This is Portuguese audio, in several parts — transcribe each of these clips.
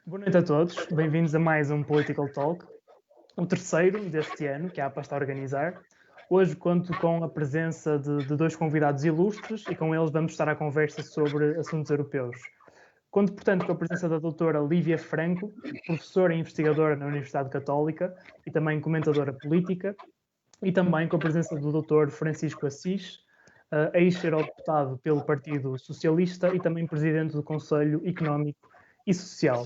Boa noite a todos, bem-vindos a mais um Political Talk, o terceiro deste ano, que a APA está a organizar. Hoje conto com a presença de dois convidados ilustres e com eles vamos estar à conversa sobre assuntos europeus. Conto, portanto, com a presença da doutora Lívia Franco, professora e investigadora na Universidade Católica e também comentadora política, e também com a presença do doutor Francisco Assis, ex-eurodeputado pelo Partido Socialista e também presidente do Conselho Económico e Social.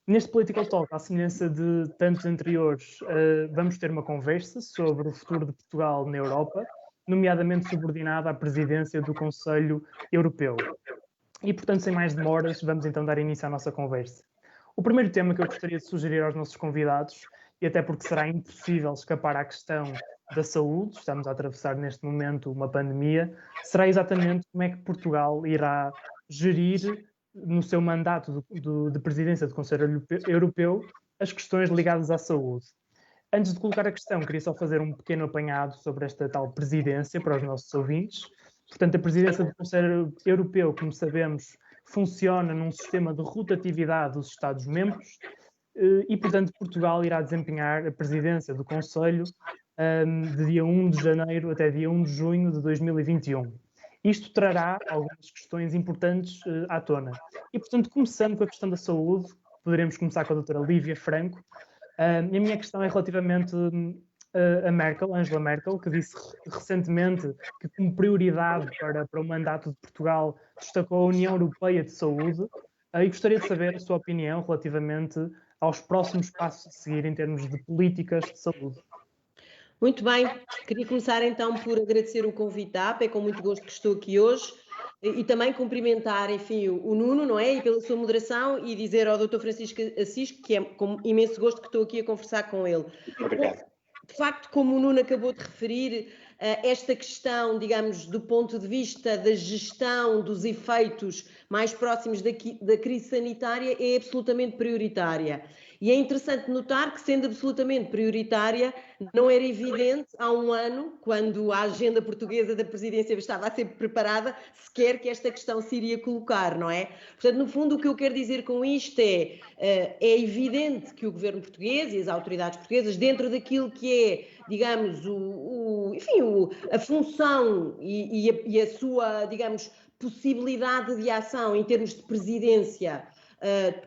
Neste Political Talk, à semelhança de tantos anteriores, vamos ter uma conversa sobre o futuro de Portugal na Europa, nomeadamente subordinada à presidência do Conselho Europeu. E, portanto, sem mais demoras, vamos então dar início à nossa conversa. O primeiro tema que eu gostaria de sugerir aos nossos convidados, e até porque será impossível escapar à questão da saúde, estamos a atravessar neste momento uma pandemia, será exatamente como é que Portugal irá gerir no seu mandato de presidência do Conselho Europeu as questões ligadas à saúde. Antes de colocar a questão, queria só fazer um pequeno apanhado sobre esta tal presidência para os nossos ouvintes. Portanto, a presidência do Conselho Europeu, como sabemos, funciona num sistema de rotatividade dos Estados-membros e, portanto, Portugal irá desempenhar a presidência do Conselho de dia 1 de janeiro até dia 1 de junho de 2021. Isto trará algumas questões importantes à tona. E, portanto, começando com a questão da saúde, poderemos começar com a doutora Lívia Franco. A minha questão é relativamente a Merkel, Angela Merkel, que disse recentemente que, como prioridade para o mandato de Portugal, destacou a União Europeia de Saúde. E gostaria de saber a sua opinião relativamente aos próximos passos a seguir em termos de políticas de saúde. Muito bem, queria começar então por agradecer o convite da APA, é com muito gosto que estou aqui hoje e também cumprimentar, enfim, o Nuno, não é? E pela sua moderação e dizer ao Dr. Francisco Assis que é com imenso gosto que estou aqui a conversar com ele. Obrigado. De facto, como o Nuno acabou de referir, esta questão, digamos, do ponto de vista da gestão dos efeitos mais próximos da crise sanitária é absolutamente prioritária. E é interessante notar que, sendo absolutamente prioritária, não era evidente há um ano, quando a agenda portuguesa da presidência estava a ser preparada, sequer que esta questão se iria colocar, não é? Portanto, no fundo, o que eu quero dizer com isto é evidente que o governo português e as autoridades portuguesas, dentro daquilo que é, digamos, a função e a sua, digamos, possibilidade de ação em termos de presidência,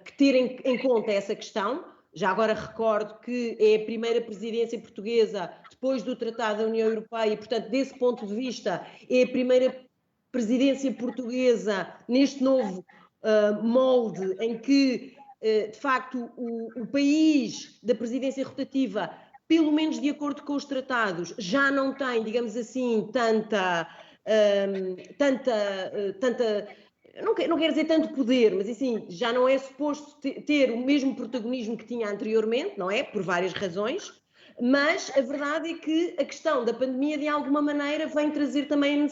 que terem em conta essa questão. Já agora recordo que é a primeira presidência portuguesa depois do Tratado da União Europeia e, portanto, desse ponto de vista, é a primeira presidência portuguesa neste novo molde em que, de facto, o país da presidência rotativa, pelo menos de acordo com os tratados, já não tem, digamos assim, tanta não quero dizer tanto poder, mas assim, já não é suposto ter o mesmo protagonismo que tinha anteriormente, não é? Por várias razões, mas a verdade é que a questão da pandemia, de alguma maneira, vem trazer também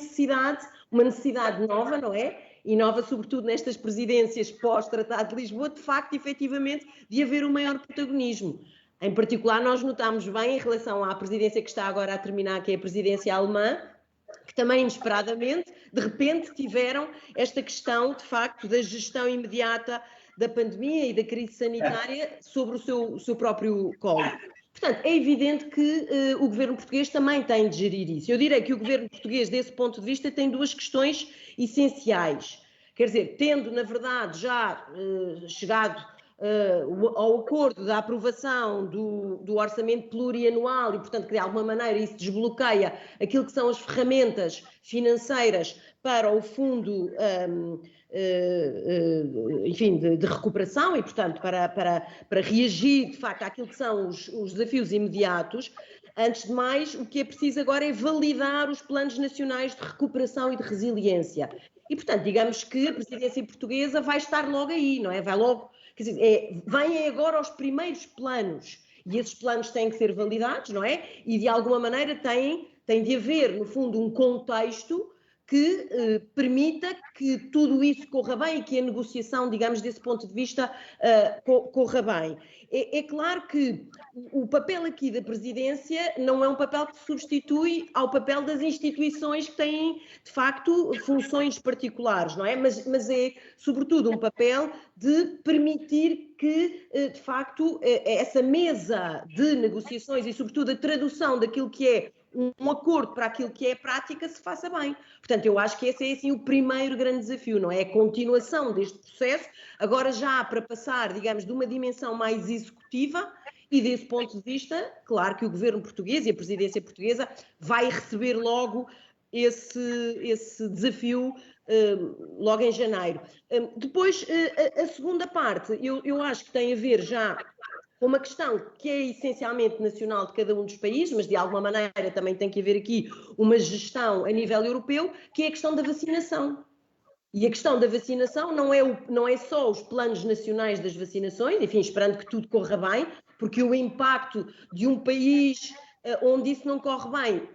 uma necessidade nova, não é? E nova, sobretudo, nestas presidências pós-Tratado de Lisboa, de facto, efetivamente, de haver um maior protagonismo. Em particular, nós notámos bem, em relação à presidência que está agora a terminar, que é a presidência alemã, que também inesperadamente, de repente, tiveram esta questão, de facto, da gestão imediata da pandemia e da crise sanitária sobre o seu próprio colo. Portanto, é evidente que o governo português também tem de gerir isso. Eu direi que o governo português, desse ponto de vista, tem duas questões essenciais. Quer dizer, tendo, na verdade, já chegado ao acordo da aprovação do orçamento plurianual e, portanto, que de alguma maneira isso desbloqueia aquilo que são as ferramentas financeiras para o fundo, enfim, de recuperação e, portanto, para reagir, de facto, àquilo que são os desafios imediatos. Antes de mais, o que é preciso agora é validar os planos nacionais de recuperação e de resiliência. E, portanto, digamos que a presidência portuguesa vai estar logo aí, não é? Vai logo... Quer dizer, vêm agora os primeiros planos e esses planos têm que ser validados, não é? E de alguma maneira tem de haver, no fundo, um contexto que permita que tudo isso corra bem e que a negociação, digamos, desse ponto de vista, corra bem. É claro que o papel aqui da presidência não é um papel que se substitui ao papel das instituições que têm, de facto, funções particulares, não é? Mas é, sobretudo, um papel de permitir que, de facto, essa mesa de negociações e, sobretudo, a tradução daquilo que é um acordo para aquilo que é prática se faça bem. Portanto, eu acho que esse é assim o primeiro grande desafio, não é? A continuação deste processo, agora já para passar, digamos, de uma dimensão mais executiva, e desse ponto de vista, claro que o governo português e a presidência portuguesa vai receber logo esse desafio logo em janeiro. Depois, a segunda parte, eu acho que tem a ver já uma questão que é essencialmente nacional de cada um dos países, mas de alguma maneira também tem que haver aqui uma gestão a nível europeu, que é a questão da vacinação. E a questão da vacinação não é só os planos nacionais das vacinações, enfim, esperando que tudo corra bem, porque o impacto de um país onde isso não corre bem,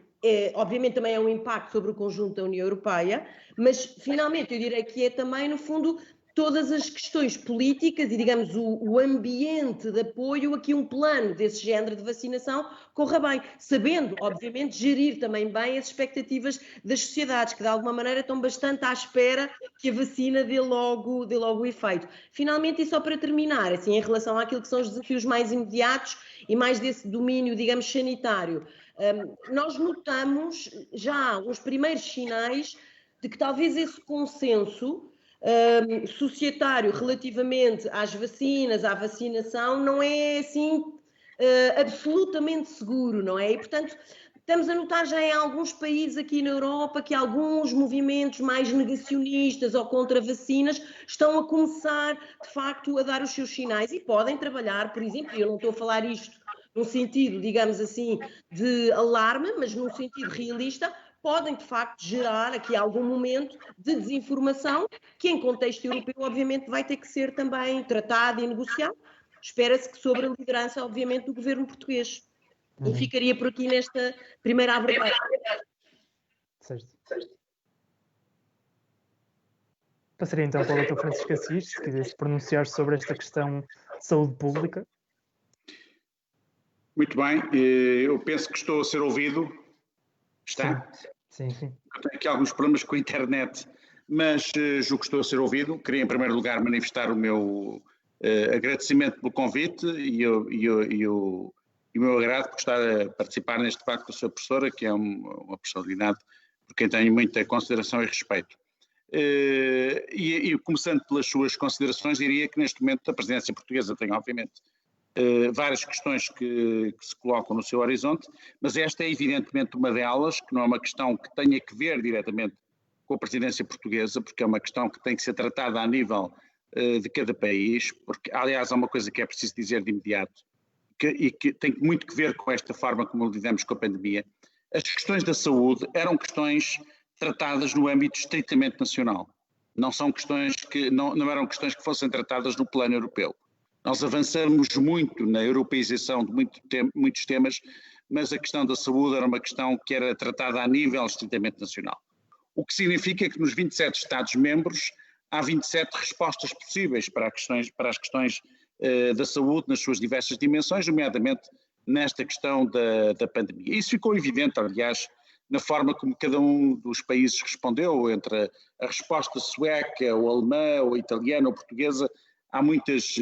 obviamente também é um impacto sobre o conjunto da União Europeia, mas finalmente eu diria que é também, no fundo, todas as questões políticas e, digamos, o ambiente de apoio a que um plano desse género de vacinação corra bem, sabendo, obviamente, gerir também bem as expectativas das sociedades, que de alguma maneira estão bastante à espera que a vacina dê logo o efeito. Finalmente, e só para terminar, assim, em relação àquilo que são os desafios mais imediatos e mais desse domínio, digamos, sanitário, nós notamos já os primeiros sinais de que talvez esse consenso societário relativamente às vacinas, à vacinação, não é assim absolutamente seguro, não é? E, portanto, estamos a notar já em alguns países aqui na Europa que alguns movimentos mais negacionistas ou contra vacinas estão a começar, de facto, a dar os seus sinais e podem trabalhar, por exemplo, e eu não estou a falar isto num sentido, digamos assim, de alarme, mas num sentido realista, podem, de facto, gerar aqui algum momento de desinformação que, em contexto europeu, obviamente, vai ter que ser também tratado e negociado. Espera-se que sobre a liderança, obviamente, do governo português. E ficaria por aqui nesta primeira abordagem. Certo. Passaria então para o Dr. Francisco Assis, se quisesse pronunciar sobre esta questão de saúde pública. Muito bem, eu penso que estou a ser ouvido. Está? Sim. Eu tenho aqui alguns problemas com a internet, mas julgo que estou a ser ouvido. Queria, em primeiro lugar, manifestar o meu agradecimento pelo convite e o meu agrado por estar a participar neste debate com a sua professora, que é uma personalidade por quem tenho muita consideração e respeito. E começando pelas suas considerações, diria que neste momento a presidência portuguesa tem, obviamente, várias questões que se colocam no seu horizonte, mas esta é evidentemente uma delas, que não é uma questão que tenha que ver diretamente com a presidência portuguesa, porque é uma questão que tem que ser tratada a nível de cada país, porque aliás há uma coisa que é preciso dizer de imediato, e que tem muito que ver com esta forma como lidamos com a pandemia. As questões da saúde eram questões tratadas no âmbito estritamente nacional, não são questões que, não eram questões que fossem tratadas no plano europeu. Nós avançamos muito na europeização de muitos temas, mas a questão da saúde era uma questão que era tratada a nível estritamente nacional. O que significa que nos 27 Estados-membros há 27 respostas possíveis para as questões da saúde nas suas diversas dimensões, nomeadamente nesta questão da pandemia. Isso ficou evidente, aliás, na forma como cada um dos países respondeu, entre a resposta sueca, ou alemã, ou italiana, ou portuguesa. Há muitas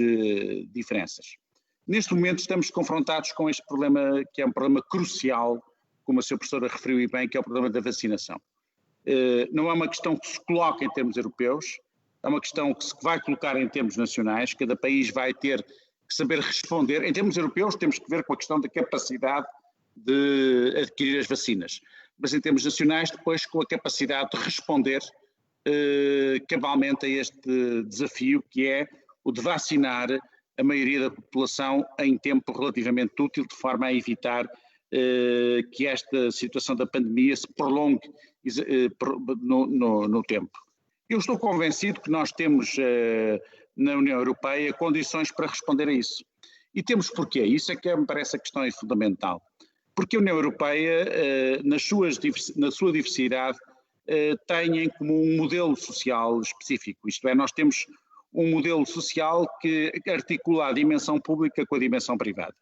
diferenças. Neste momento estamos confrontados com este problema, que é um problema crucial, como a sua professora referiu e bem, que é o problema da vacinação. Não é uma questão que se coloca em termos europeus, é uma questão que se vai colocar em termos nacionais, cada país vai ter que saber responder. Em termos europeus temos que ver com a questão da capacidade de adquirir as vacinas, mas em termos nacionais depois com a capacidade de responder cabalmente a este desafio, que é o de vacinar a maioria da população em tempo relativamente útil, de forma a evitar que esta situação da pandemia se prolongue no tempo. Eu estou convencido que nós temos na União Europeia condições para responder a isso. E temos porquê? Isso é que me parece a questão fundamental. Porque a União Europeia, na sua diversidade, têm como um modelo social específico, isto é, nós temos um modelo social que articula a dimensão pública com a dimensão privada.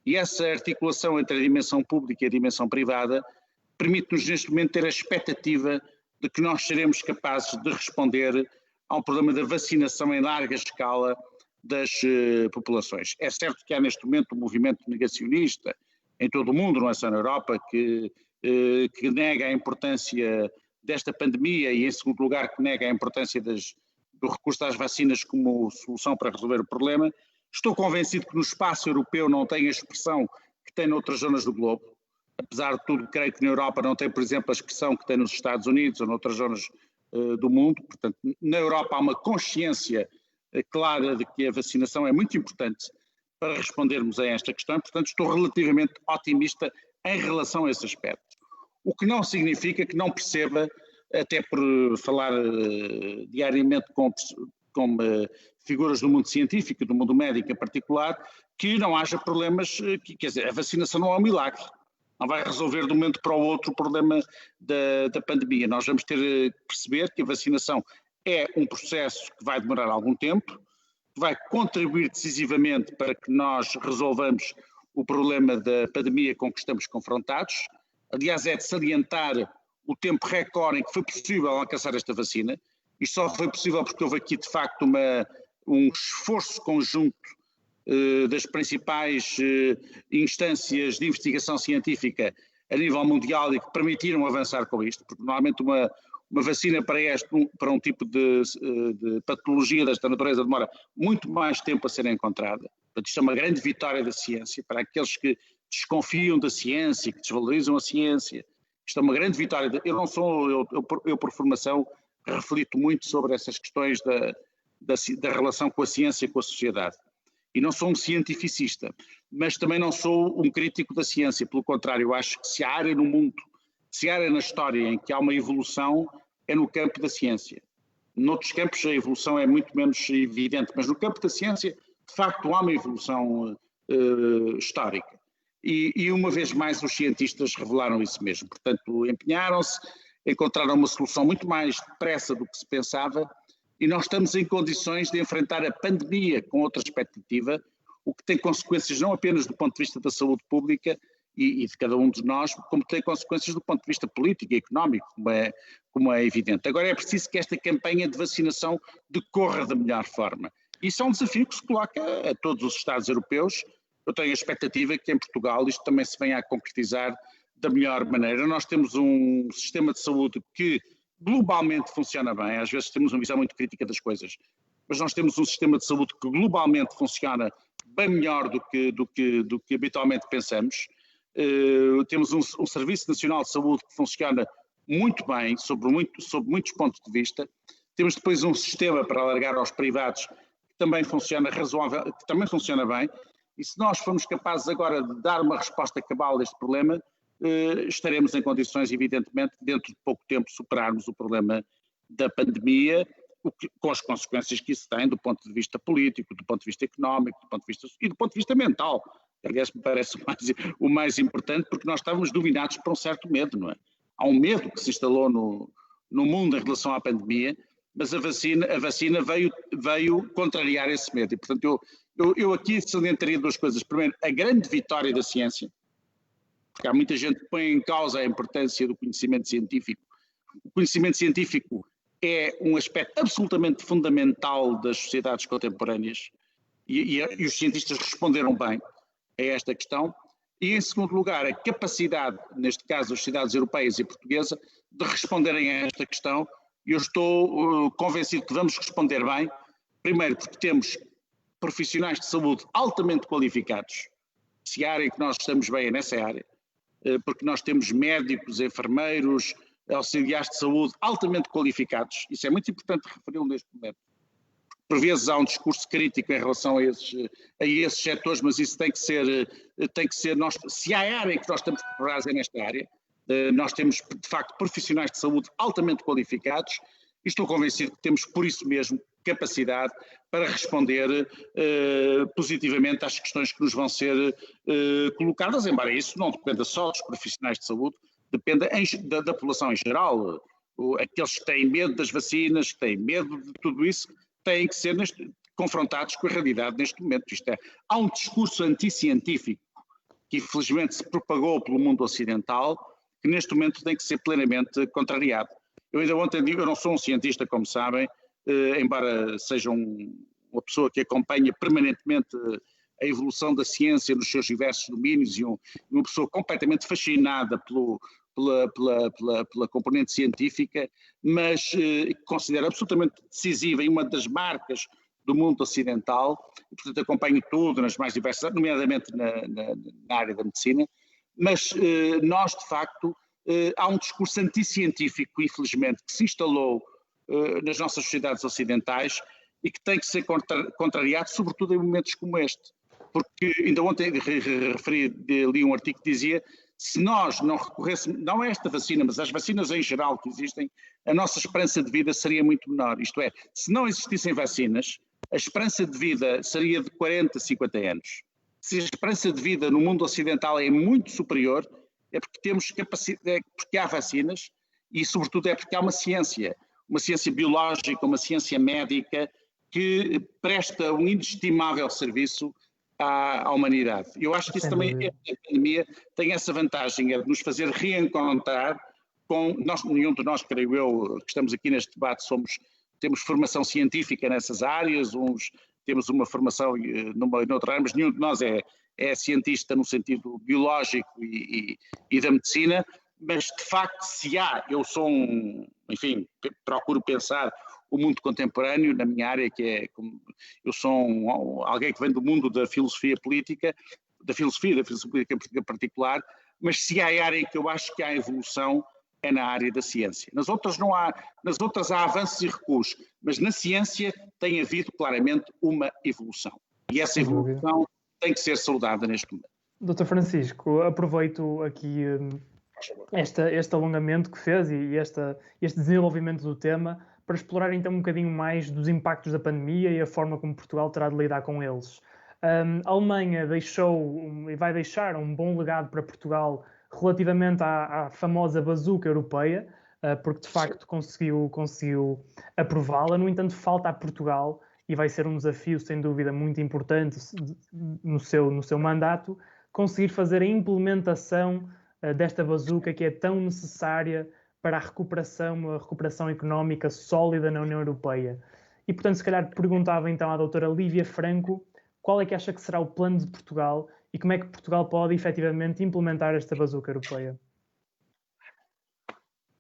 E essa articulação entre a dimensão pública e a dimensão privada permite-nos neste momento ter a expectativa de que nós seremos capazes de responder ao problema da vacinação em larga escala das populações. É certo que há neste momento um movimento negacionista em todo o mundo, não é só na Europa, que nega a importância desta pandemia e, em segundo lugar, que nega a importância do recurso às vacinas como solução para resolver o problema. Estou convencido que no espaço europeu não tem a expressão que tem noutras zonas do globo. Apesar de tudo, creio que na Europa não tem, por exemplo, a expressão que tem nos Estados Unidos ou noutras zonas do mundo. Portanto, na Europa há uma consciência clara de que a vacinação é muito importante para respondermos a esta questão. Portanto, estou relativamente otimista em relação a esse aspecto. O que não significa que não perceba, até por falar diariamente com figuras do mundo científico, do mundo médico em particular, que não haja problemas, quer dizer, a vacinação não é um milagre. Não vai resolver de um momento para o outro o problema da pandemia. Nós vamos ter que perceber que a vacinação é um processo que vai demorar algum tempo, que vai contribuir decisivamente para que nós resolvamos o problema da pandemia com que estamos confrontados. Aliás, é de salientar o tempo recorde em que foi possível alcançar esta vacina. Isto só foi possível porque houve aqui, de facto, um esforço conjunto das principais instâncias de investigação científica a nível mundial e que permitiram avançar com isto, porque normalmente uma vacina para um tipo de patologia desta natureza demora muito mais tempo a ser encontrada. Portanto, isto é uma grande vitória da ciência para aqueles que desconfiam da ciência, que desvalorizam a ciência. Isto é uma grande vitória. Eu por formação, reflito muito sobre essas questões da relação com a ciência e com a sociedade. E não sou um cientificista, mas também não sou um crítico da ciência. Pelo contrário, eu acho que se há área no mundo, se há área na história em que há uma evolução, é no campo da ciência. Noutros campos a evolução é muito menos evidente, mas no campo da ciência, de facto, há uma evolução histórica. E uma vez mais os cientistas revelaram isso mesmo. Portanto, empenharam-se, encontraram uma solução muito mais depressa do que se pensava, e nós estamos em condições de enfrentar a pandemia com outra expectativa, o que tem consequências não apenas do ponto de vista da saúde pública e de cada um de nós, como tem consequências do ponto de vista político e económico, como é evidente. Agora é preciso que esta campanha de vacinação decorra da melhor forma. Isso é um desafio que se coloca a todos os Estados europeus. Eu tenho a expectativa que em Portugal isto também se venha a concretizar da melhor maneira. Nós temos um sistema de saúde que globalmente funciona bem, às vezes temos uma visão muito crítica das coisas, mas nós temos um sistema de saúde que globalmente funciona bem melhor do que habitualmente pensamos. Temos um Serviço Nacional de Saúde que funciona muito bem, sob muitos pontos de vista. Temos depois um sistema para alargar aos privados que também funciona razoável, que também funciona bem, e se nós formos capazes agora de dar uma resposta cabal a este problema, estaremos em condições, evidentemente, dentro de pouco tempo, superarmos o problema da pandemia, com as consequências que isso tem do ponto de vista político, do ponto de vista económico, do ponto de vista mental. Aliás, me parece o mais importante, porque nós estávamos dominados por um certo medo, não é? Há um medo que se instalou no mundo em relação à pandemia, mas a vacina veio contrariar esse medo. E, portanto, eu aqui salientaria duas coisas. Primeiro, a grande vitória da ciência, porque há muita gente que põe em causa a importância do conhecimento científico. O conhecimento científico é um aspecto absolutamente fundamental das sociedades contemporâneas e os cientistas responderam bem a esta questão. E, em segundo lugar, a capacidade, neste caso das sociedades europeias e portuguesa, de responderem a esta questão. E eu estou convencido que vamos responder bem, primeiro porque temos profissionais de saúde altamente qualificados, se a área em que nós estamos bem é nessa área, porque nós temos médicos, enfermeiros, auxiliares de saúde altamente qualificados. Isso é muito importante referi-lo neste momento. Por vezes há um discurso crítico em relação a esses setores, mas isso tem que ser nós, se há área em que nós estamos preparados é nesta área. Nós temos, de facto, profissionais de saúde altamente qualificados e estou convencido que temos, por isso mesmo, capacidade para responder positivamente às questões que nos vão ser colocadas, embora isso não dependa só dos profissionais de saúde, dependa da população em geral. aqueles que têm medo das vacinas, que têm medo de tudo isso, têm que ser confrontados com a realidade neste momento. Há um discurso anticientífico que infelizmente se propagou pelo mundo ocidental, que neste momento tem que ser plenamente contrariado. Eu ainda ontem digo, eu não sou um cientista, como sabem, embora seja uma pessoa que acompanha permanentemente a evolução da ciência nos seus diversos domínios e uma pessoa completamente fascinada pela componente científica, mas considero absolutamente decisiva e uma das marcas do mundo ocidental, e portanto acompanho tudo nas mais diversas, nomeadamente na área da medicina, mas nós de facto há um discurso anticientífico, infelizmente, que se instalou nas nossas sociedades ocidentais e que tem que ser contrariado, sobretudo em momentos como este. Porque ainda ontem li um artigo que dizia, se nós não recorrêssemos, não a esta vacina, mas às vacinas em geral que existem, a nossa esperança de vida seria muito menor. Isto é, se não existissem vacinas, a esperança de vida seria de 40, 50 anos. Se a esperança de vida no mundo ocidental é muito superior, é porque temos capacidade, porque há vacinas e, sobretudo, é porque há uma ciência biológica, uma ciência médica que presta um inestimável serviço à humanidade. Eu acho que isso também, a pandemia tem essa vantagem, é de nos fazer reencontrar com, nenhum de nós, creio eu, que estamos aqui neste debate, temos formação científica nessas áreas, temos uma formação noutra área, mas nenhum de nós é cientista no sentido biológico e da medicina, mas de facto eu sou enfim, procuro pensar o mundo contemporâneo na minha área, que é, eu sou alguém que vem do mundo da filosofia política, da filosofia política em particular, mas se há área em que eu acho que há evolução, é na área da ciência. Nas outras não há, nas outras há avanços e recuos, mas na ciência tem havido claramente uma evolução. E essa evolução tem que ser saudada neste momento. Dr. Francisco, aproveito aqui este alongamento que fez e este desenvolvimento do tema para explorar então um bocadinho mais dos impactos da pandemia e a forma como Portugal terá de lidar com eles. A Alemanha deixou e vai deixar um bom legado para Portugal relativamente à famosa bazuca europeia, porque de facto conseguiu aprová-la. No entanto, falta a Portugal, e vai ser um desafio sem dúvida muito importante no seu mandato, conseguir fazer a implementação desta bazuca que é tão necessária para a recuperação económica sólida na União Europeia. E portanto, se calhar perguntava então à doutora Lívia Franco qual é que acha que será o plano de Portugal e como é que Portugal pode efetivamente implementar esta bazuca europeia?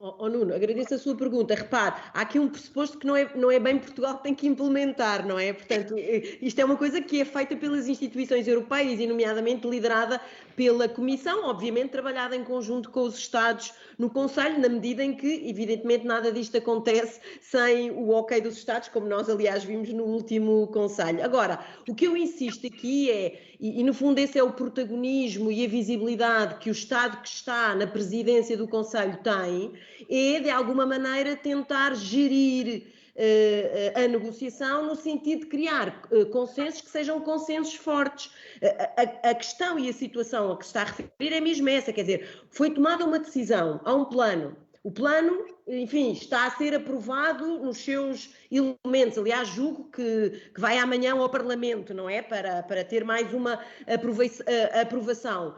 Nuno, agradeço a sua pergunta. Repare, há aqui um pressuposto que não é bem Portugal que tem que implementar, não é? Portanto, isto é uma coisa que é feita pelas instituições europeias e nomeadamente liderada pela Comissão, obviamente trabalhada em conjunto com os Estados no Conselho, na medida em que, evidentemente, nada disto acontece sem o ok dos Estados, como nós, aliás, vimos no último Conselho. Agora, o que eu insisto aqui e no fundo esse é o protagonismo e a visibilidade que o Estado que está na presidência do Conselho tem, é, de alguma maneira, tentar gerir a negociação no sentido de criar consensos que sejam consensos fortes. A questão e a situação a que se está a referir é mesmo essa, quer dizer, foi tomada uma decisão, há um plano. O plano, enfim, está a ser aprovado nos seus elementos. Aliás, julgo que vai amanhã ao Parlamento, não é? Para ter mais uma aprovação.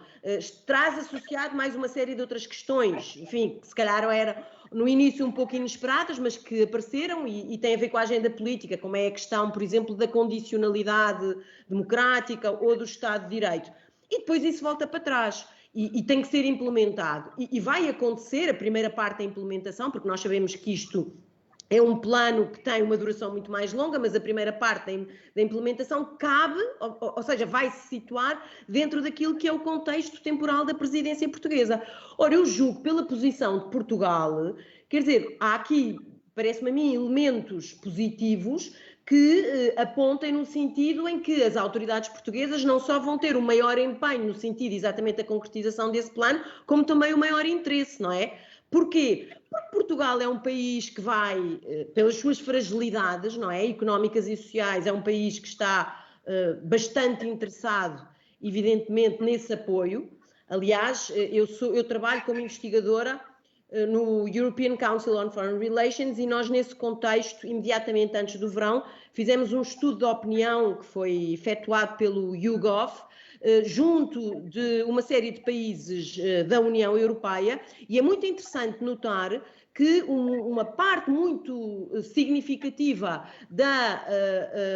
Traz associado mais uma série de outras questões, enfim, que se calhar era no início um pouco inesperadas, mas que apareceram e têm a ver com a agenda política, como é a questão, por exemplo, da condicionalidade democrática ou do Estado de Direito. E depois isso volta para trás. E tem que ser implementado. E vai acontecer a primeira parte da implementação, porque nós sabemos que isto é um plano que tem uma duração muito mais longa, mas a primeira parte da implementação cabe, ou seja, vai se situar dentro daquilo que é o contexto temporal da presidência portuguesa. Ora, eu julgo pela posição de Portugal, quer dizer, há aqui, parece-me a mim, elementos positivos que apontem no sentido em que as autoridades portuguesas não só vão ter um maior empenho no sentido exatamente da concretização desse plano, como também o maior interesse, não é? Porquê? Porque Portugal é um país que vai, pelas suas fragilidades, não é? Económicas e sociais, é um país que está bastante interessado, evidentemente, nesse apoio. Aliás, eu trabalho como investigadora no European Council on Foreign Relations, e nós, nesse contexto, imediatamente antes do verão, fizemos um estudo de opinião que foi efetuado pelo YouGov, junto de uma série de países da União Europeia, e é muito interessante notar que uma parte muito significativa da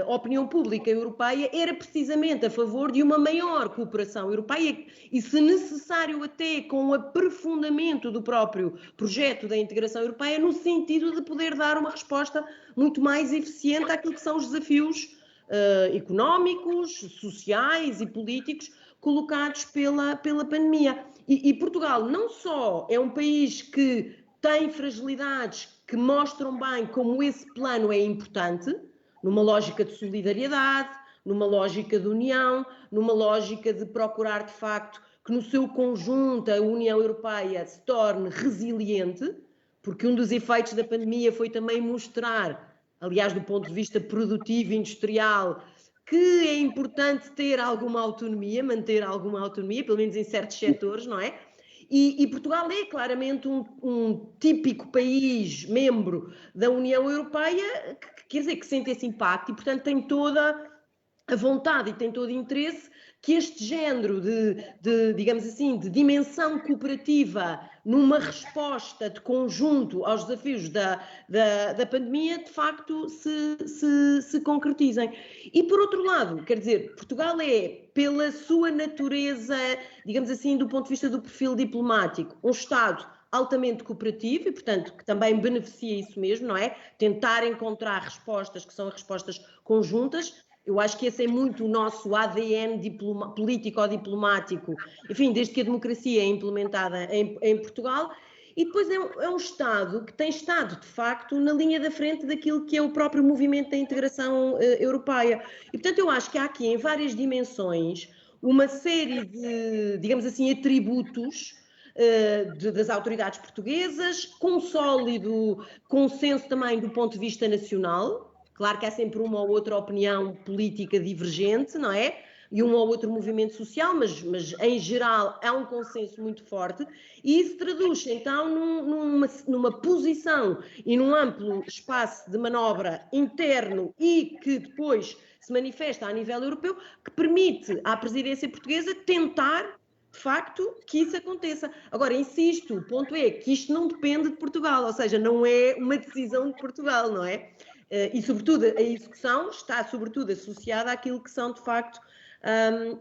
opinião pública europeia era precisamente a favor de uma maior cooperação europeia e, se necessário, até com o aprofundamento do próprio projeto da integração europeia, no sentido de poder dar uma resposta muito mais eficiente àquilo que são os desafios económicos, sociais e políticos colocados pela pandemia. E Portugal não só é um país que tem fragilidades que mostram bem como esse plano é importante, numa lógica de solidariedade, numa lógica de união, numa lógica de procurar, de facto, que no seu conjunto a União Europeia se torne resiliente, porque um dos efeitos da pandemia foi também mostrar, aliás, do ponto de vista produtivo e industrial, que é importante ter alguma autonomia, manter alguma autonomia, pelo menos em certos setores, não é? E Portugal é claramente um típico país membro da União Europeia, que quer dizer, que sente esse impacto e, portanto, tem toda a vontade e tem todo o interesse que este género digamos assim, de dimensão cooperativa numa resposta de conjunto aos desafios da pandemia, de facto, se concretizem. E, por outro lado, quer dizer, Portugal é, pela sua natureza, digamos assim, do ponto de vista do perfil diplomático, um Estado altamente cooperativo e, portanto, que também beneficia isso mesmo, não é? Tentar encontrar respostas que são respostas conjuntas. Eu acho que esse é muito o nosso ADN político-diplomático, enfim, desde que a democracia é implementada em Portugal. E depois é um Estado que tem estado, de facto, na linha da frente daquilo que é o próprio movimento da integração europeia. E, portanto, eu acho que há aqui, em várias dimensões, uma série de, digamos assim, atributos das autoridades portuguesas, com sólido consenso também do ponto de vista nacional. Claro que há sempre uma ou outra opinião política divergente, não é? E um ou outro movimento social, mas em geral há um consenso muito forte, e isso traduz então numa posição e num amplo espaço de manobra interno e que depois se manifesta a nível europeu, que permite à presidência portuguesa tentar, de facto, que isso aconteça. Agora, insisto, o ponto é que isto não depende de Portugal, ou seja, não é uma decisão de Portugal, não é? E, sobretudo, a execução está, sobretudo, associada àquilo que são, de facto,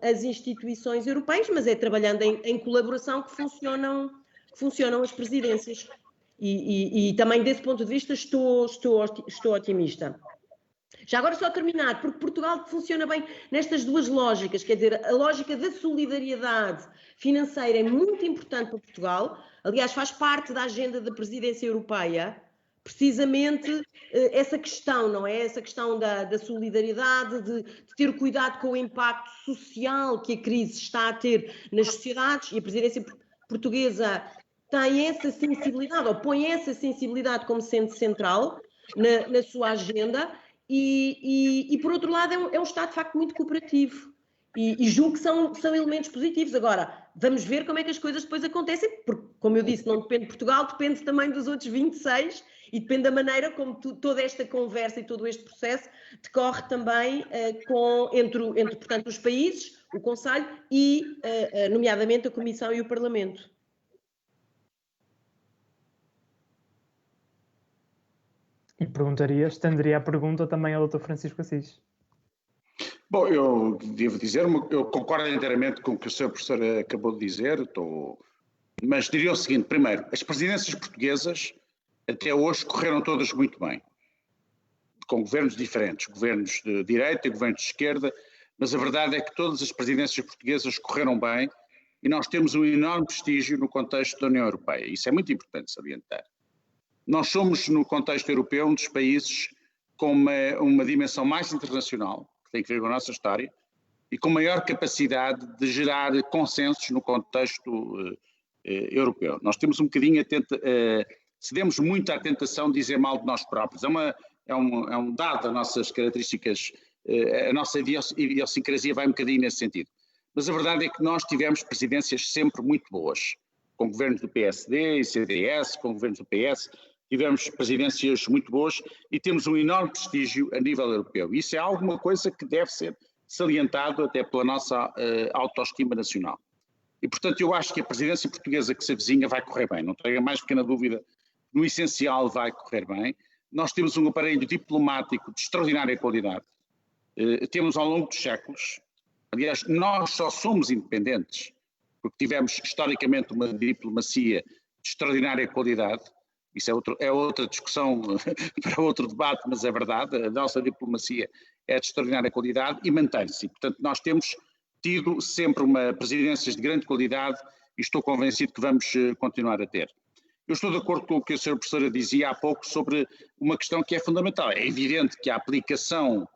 as instituições europeias, mas é trabalhando em colaboração que funcionam as presidências. E também, desse ponto de vista, estou otimista. Já agora, só terminar, porque Portugal funciona bem nestas duas lógicas, quer dizer, a lógica da solidariedade financeira é muito importante para Portugal, aliás, faz parte da agenda da presidência europeia, precisamente essa questão, não é? Essa questão da solidariedade, de ter cuidado com o impacto social que a crise está a ter nas sociedades, e a presidência portuguesa tem essa sensibilidade, ou põe essa sensibilidade como sendo central na sua agenda, e por outro lado é um Estado de facto muito cooperativo. E julgo que são elementos positivos. Agora, vamos ver como é que as coisas depois acontecem, porque, como eu disse, não depende de Portugal, depende também dos outros 26 e depende da maneira como toda esta conversa e todo este processo decorre também entre, portanto, os países, o Conselho e, nomeadamente, a Comissão e o Parlamento. E estenderia a pergunta também ao Dr. Francisco Assis. Bom, eu devo dizer, eu concordo inteiramente com o que o Sr. Professor acabou de dizer, mas diria o seguinte: primeiro, as presidências portuguesas até hoje correram todas muito bem, com governos diferentes, governos de direita e governos de esquerda, mas a verdade é que todas as presidências portuguesas correram bem e nós temos um enorme prestígio no contexto da União Europeia. Isso é muito importante salientar. Nós somos, no contexto europeu, um dos países com uma dimensão mais internacional, tem que ver com a nossa história, e com maior capacidade de gerar consensos no contexto europeu. Nós temos um bocadinho cedemos muito à tentação de dizer mal de nós próprios. É um dado das nossas características, a nossa idiosincrasia vai um bocadinho nesse sentido. Mas a verdade é que nós tivemos presidências sempre muito boas. com governos do PSD e CDS, com governos do PS, tivemos presidências muito boas e temos um enorme prestígio a nível europeu. Isso é alguma coisa que deve ser salientado até pela nossa autoestima nacional. E, portanto, eu acho que a presidência portuguesa que se avizinha vai correr bem, não tenho a mais pequena dúvida, no essencial vai correr bem. Nós temos um aparelho diplomático de extraordinária qualidade, temos ao longo dos séculos, aliás, nós só somos independentes porque tivemos historicamente uma diplomacia de extraordinária qualidade. Isso é outra discussão para outro debate, mas é verdade, a nossa diplomacia é de extraordinária qualidade e mantém-se. Portanto, nós temos tido sempre presidências de grande qualidade e estou convencido que vamos continuar a ter. Eu estou de acordo com o que a senhora professora dizia há pouco sobre uma questão que é fundamental. É evidente que a aplicação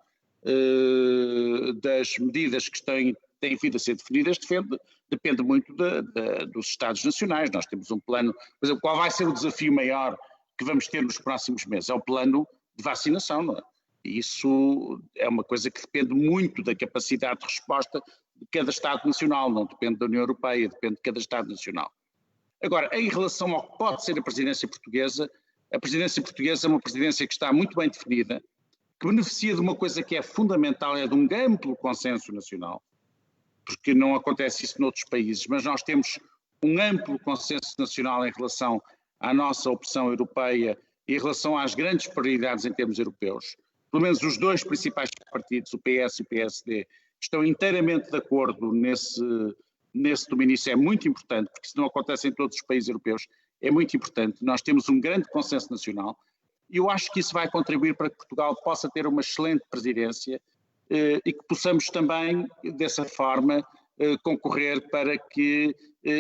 das medidas que têm vindo a ser definidas depende muito dos Estados nacionais. Nós temos um plano, por exemplo, qual vai ser o desafio maior que vamos ter nos próximos meses? É o plano de vacinação, não é? E isso é uma coisa que depende muito da capacidade de resposta de cada Estado nacional, não depende da União Europeia, depende de cada Estado nacional. Agora, em relação ao que pode ser a presidência portuguesa é uma presidência que está muito bem definida, que beneficia de uma coisa que é fundamental, é de um amplo consenso nacional, porque não acontece isso noutros países, mas nós temos um amplo consenso nacional em relação à nossa opção europeia e em relação às grandes prioridades em termos europeus. Pelo menos os dois principais partidos, o PS e o PSD, estão inteiramente de acordo nesse domínio. Isso é muito importante, porque isso não acontece em todos os países europeus, é muito importante. Nós temos um grande consenso nacional e eu acho que isso vai contribuir para que Portugal possa ter uma excelente presidência e que possamos também, dessa forma, concorrer para que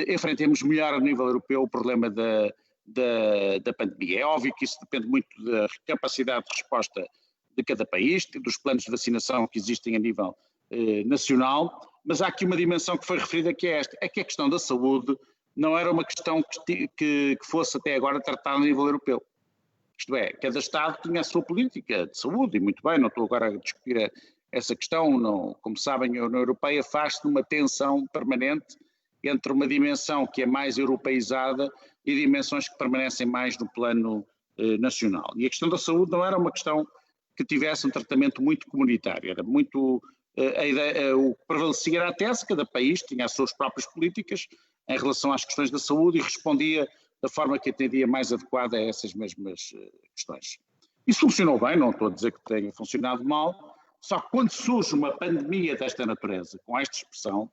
enfrentemos melhor a nível europeu o problema da pandemia. É óbvio que isso depende muito da capacidade de resposta de cada país, dos planos de vacinação que existem a nível nacional, mas há aqui uma dimensão que foi referida que é esta, é que a questão da saúde não era uma questão que fosse até agora tratada a nível europeu. Isto é, cada Estado tinha a sua política de saúde, e muito bem, não estou agora a discutir essa questão, não, como sabem, a União Europeia faz-se numa tensão permanente entre uma dimensão que é mais europeizada e dimensões que permanecem mais no plano nacional. E a questão da saúde não era uma questão que tivesse um tratamento muito comunitário, era muito... o que prevalecia era a tese, cada país tinha as suas próprias políticas em relação às questões da saúde e respondia da forma que entendia mais adequada a essas mesmas questões. Isso funcionou bem, não estou a dizer que tenha funcionado mal, só que quando surge uma pandemia desta natureza, com esta expressão,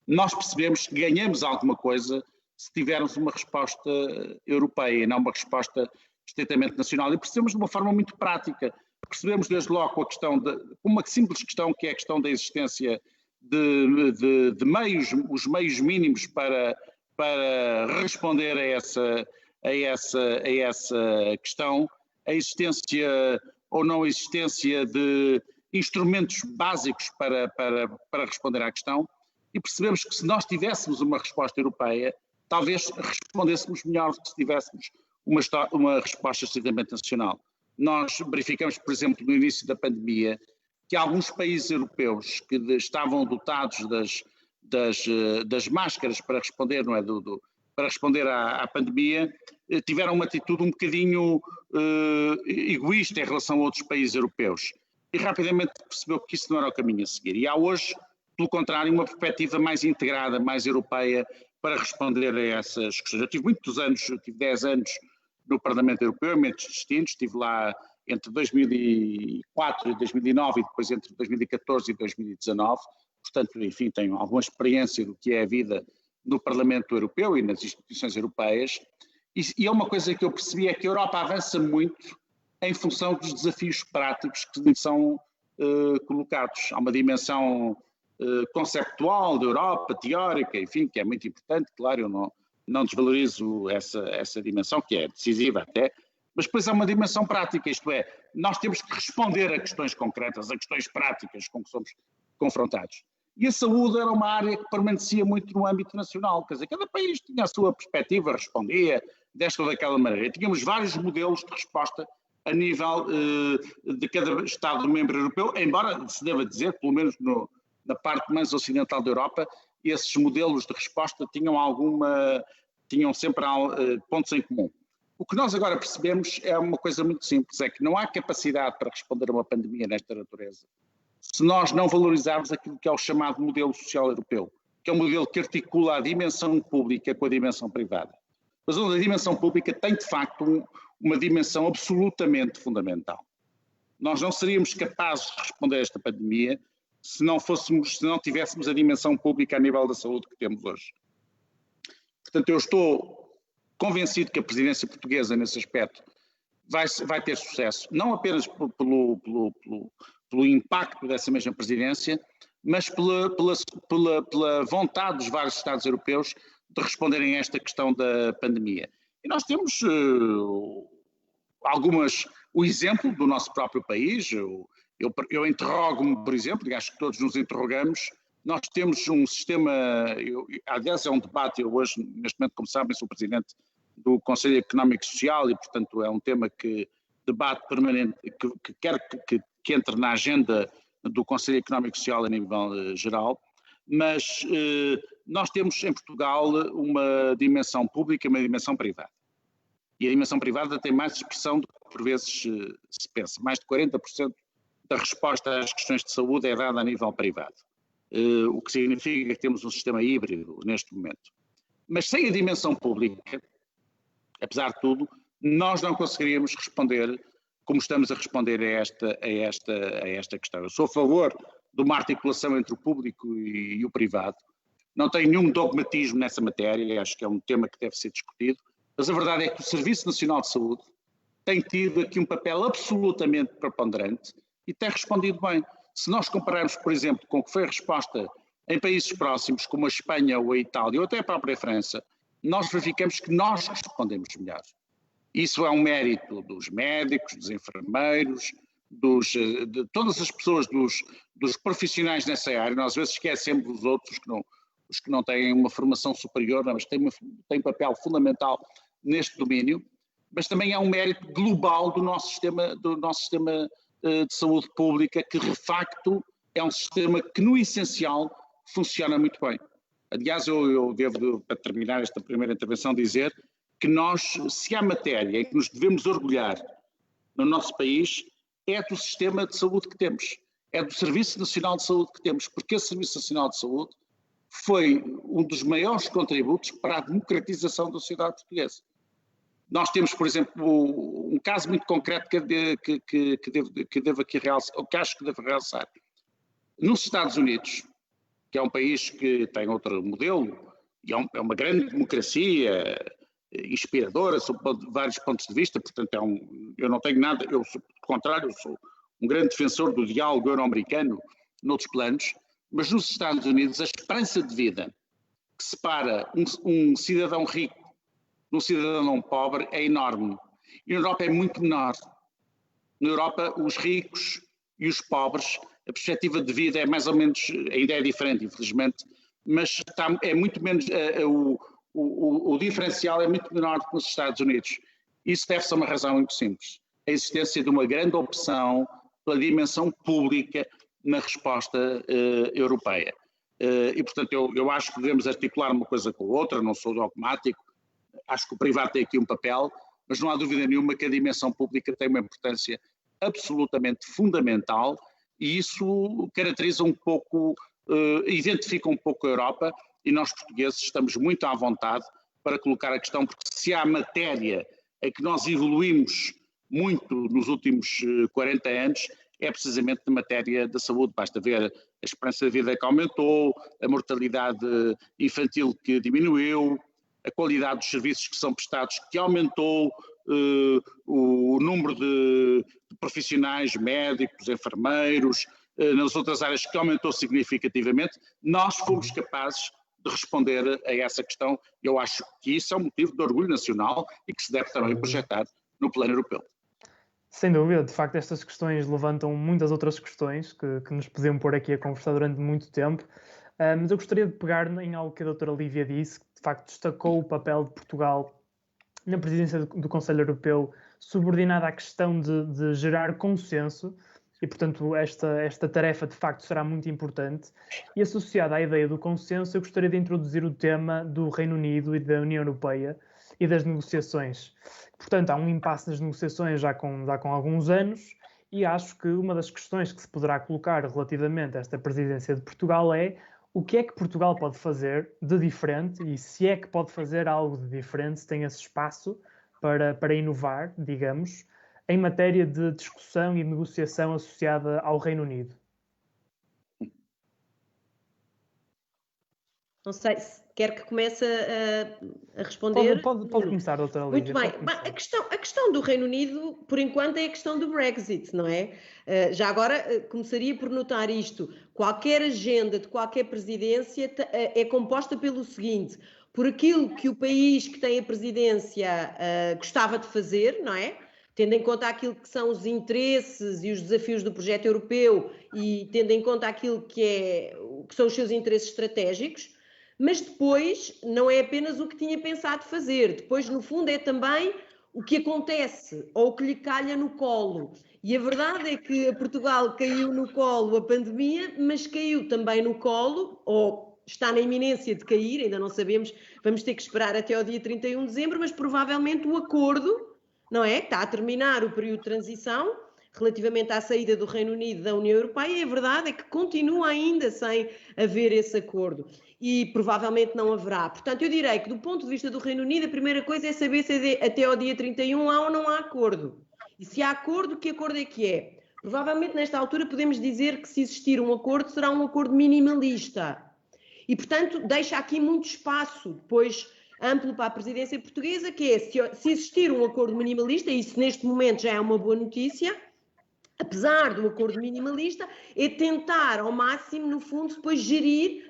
nós percebemos que ganhamos alguma coisa se tivermos uma resposta europeia e não uma resposta estritamente nacional. E percebemos de uma forma muito prática. Percebemos desde logo a questão uma simples questão que é a questão da existência de meios, os meios mínimos para responder a essa questão, a existência ou não existência de instrumentos básicos para responder à questão, e percebemos que se nós tivéssemos uma resposta europeia, talvez respondêssemos melhor do que se tivéssemos uma resposta estritamente nacional. Nós verificamos, por exemplo, no início da pandemia, que alguns países europeus que estavam dotados das máscaras para responder, não é, para responder à pandemia, tiveram uma atitude um bocadinho egoísta em relação a outros países europeus. E rapidamente percebeu que isso não era o caminho a seguir. E há hoje, pelo contrário, uma perspectiva mais integrada, mais europeia, para responder a essas questões. Eu tive muitos anos, tive 10 anos no Parlamento Europeu, em momentos distintos, estive lá entre 2004 e 2009 e depois entre 2014 e 2019, portanto, enfim, tenho alguma experiência do que é a vida no Parlamento Europeu e nas instituições europeias, e é uma coisa que eu percebi, é que a Europa avança muito em função dos desafios práticos que lhe são colocados. Há uma dimensão conceptual da Europa, teórica, enfim, que é muito importante, claro, eu não desvalorizo essa dimensão, que é decisiva até, mas depois há uma dimensão prática, isto é, nós temos que responder a questões concretas, a questões práticas com que somos confrontados. E a saúde era uma área que permanecia muito no âmbito nacional, quer dizer, cada país tinha a sua perspectiva, respondia desta ou daquela maneira. E tínhamos vários modelos de resposta a nível de cada Estado-membro europeu, embora se deva dizer, pelo menos na parte mais ocidental da Europa, esses modelos de resposta tinham alguma tinham sempre pontos em comum. O que nós agora percebemos é uma coisa muito simples, é que não há capacidade para responder a uma pandemia nesta natureza se nós não valorizarmos aquilo que é o chamado modelo social europeu, que é um modelo que articula a dimensão pública com a dimensão privada. Mas onde a dimensão pública tem, de facto, uma dimensão absolutamente fundamental. Nós não seríamos capazes de responder a esta pandemia se não tivéssemos a dimensão pública a nível da saúde que temos hoje. Portanto, eu estou convencido que a presidência portuguesa, nesse aspecto, vai ter sucesso, não apenas pelo impacto dessa mesma presidência, mas pela vontade dos vários Estados europeus de responderem a esta questão da pandemia. E nós temos o exemplo do nosso próprio país. Eu interrogo-me, por exemplo, e acho que todos nos interrogamos. Nós temos um sistema, aliás é um debate, eu hoje, neste momento, como sabem, sou presidente do Conselho Económico e Social e, portanto, é um tema que debate permanente, que quer que entre na agenda do Conselho Económico e Social a nível geral, mas nós temos em Portugal uma dimensão pública e uma dimensão privada. E a dimensão privada tem mais expressão do que por vezes se pensa. Mais de 40% da resposta às questões de saúde é dada a nível privado. O que significa que temos um sistema híbrido neste momento. Mas sem a dimensão pública, apesar de tudo, nós não conseguiríamos responder como estamos a responder a esta questão. Eu sou a favor de uma articulação entre o público e o privado. Não tenho nenhum dogmatismo nessa matéria, acho que é um tema que deve ser discutido, mas a verdade é que o Serviço Nacional de Saúde tem tido aqui um papel absolutamente preponderante e tem respondido bem. Se nós compararmos, por exemplo, com o que foi a resposta em países próximos, como a Espanha ou a Itália, ou até a própria França, nós verificamos que nós respondemos melhor. Isso é um mérito dos médicos, dos enfermeiros, de todas as pessoas, dos profissionais nessa área. Nós às vezes esquecemos dos outros, os que não têm uma formação superior, mas têm um papel fundamental neste domínio, mas também é um mérito global do nosso sistema de saúde pública, que de facto é um sistema que no essencial funciona muito bem. Aliás, eu devo, para terminar esta primeira intervenção, dizer que nós, se há matéria em que nos devemos orgulhar no nosso país, é do sistema de saúde que temos, é do Serviço Nacional de Saúde que temos, porque esse Serviço Nacional de Saúde foi um dos maiores contributos para a democratização da sociedade portuguesa. Nós temos, por exemplo, um caso muito concreto que devo aqui realçar, ou que acho que devo realçar. Nos Estados Unidos, que é um país que tem outro modelo, e é uma grande democracia, inspiradora, sob vários pontos de vista, portanto eu não tenho nada, eu sou, pelo contrário, eu sou um grande defensor do diálogo euro-americano noutros planos, mas nos Estados Unidos a esperança de vida que separa um cidadão rico de um cidadão pobre é enorme. E na Europa é muito menor. Na Europa os ricos e os pobres, a perspectiva de vida é mais ou menos, ainda é diferente infelizmente, mas é muito menos, o diferencial é muito menor do que nos Estados Unidos. Isso deve-se a uma razão muito simples. A existência de uma grande opção pela dimensão pública na resposta europeia. E, portanto, eu acho que devemos articular uma coisa com a outra, não sou dogmático, acho que o privado tem aqui um papel, mas não há dúvida nenhuma que a dimensão pública tem uma importância absolutamente fundamental e isso caracteriza um pouco, identifica um pouco a Europa. E nós portugueses estamos muito à vontade para colocar a questão, porque se há matéria em que nós evoluímos muito nos últimos 40 anos, é precisamente na matéria da saúde. Basta ver a esperança de vida que aumentou, a mortalidade infantil que diminuiu, a qualidade dos serviços que são prestados que aumentou, o número de profissionais, médicos, enfermeiros, nas outras áreas que aumentou significativamente. Nós fomos capazes de responder a essa questão. Eu acho que isso é um motivo de orgulho nacional e que se deve também projetar no plano europeu. Sem dúvida, de facto estas questões levantam muitas outras questões que nos podiam pôr aqui a conversar durante muito tempo, mas eu gostaria de pegar em algo que a doutora Lívia disse, que de facto destacou o papel de Portugal na presidência do Conselho Europeu, subordinado à questão de gerar consenso e, portanto, esta tarefa de facto será muito importante. E associada à ideia do consenso, eu gostaria de introduzir o tema do Reino Unido e da União Europeia e das negociações. Portanto, há um impasse nas negociações já com alguns anos, e acho que uma das questões que se poderá colocar relativamente a esta presidência de Portugal é o que é que Portugal pode fazer de diferente, e se é que pode fazer algo de diferente, se tem esse espaço para inovar, digamos, em matéria de discussão e negociação associada ao Reino Unido. Não sei se quer que comece a responder. Pode começar, doutora Lídia. Muito bem. A questão do Reino Unido, por enquanto, é a questão do Brexit, não é? Já agora começaria por notar isto. Qualquer agenda de qualquer presidência é composta pelo seguinte: por aquilo que o país que tem a presidência gostava de fazer, não é? Tendo em conta aquilo que são os interesses e os desafios do projeto europeu e tendo em conta aquilo que são os seus interesses estratégicos, mas depois não é apenas o que tinha pensado fazer, depois no fundo é também o que acontece ou o que lhe calha no colo. E a verdade é que a Portugal caiu no colo a pandemia, mas caiu também no colo, ou está na iminência de cair, ainda não sabemos, vamos ter que esperar até ao dia 31 de dezembro, mas provavelmente o acordo, não é? Está a terminar o período de transição relativamente à saída do Reino Unido da União Europeia, e a verdade é que continua ainda sem haver esse acordo e provavelmente não haverá. Portanto, eu direi que do ponto de vista do Reino Unido, a primeira coisa é saber se até ao dia 31 há ou não há acordo. E se há acordo, que acordo é que é? Provavelmente nesta altura podemos dizer que se existir um acordo, será um acordo minimalista. E, portanto, deixa aqui muito espaço depois amplo para a presidência portuguesa, que é, se existir um acordo minimalista, e isso neste momento já é uma boa notícia, apesar do acordo minimalista, é tentar ao máximo, no fundo, depois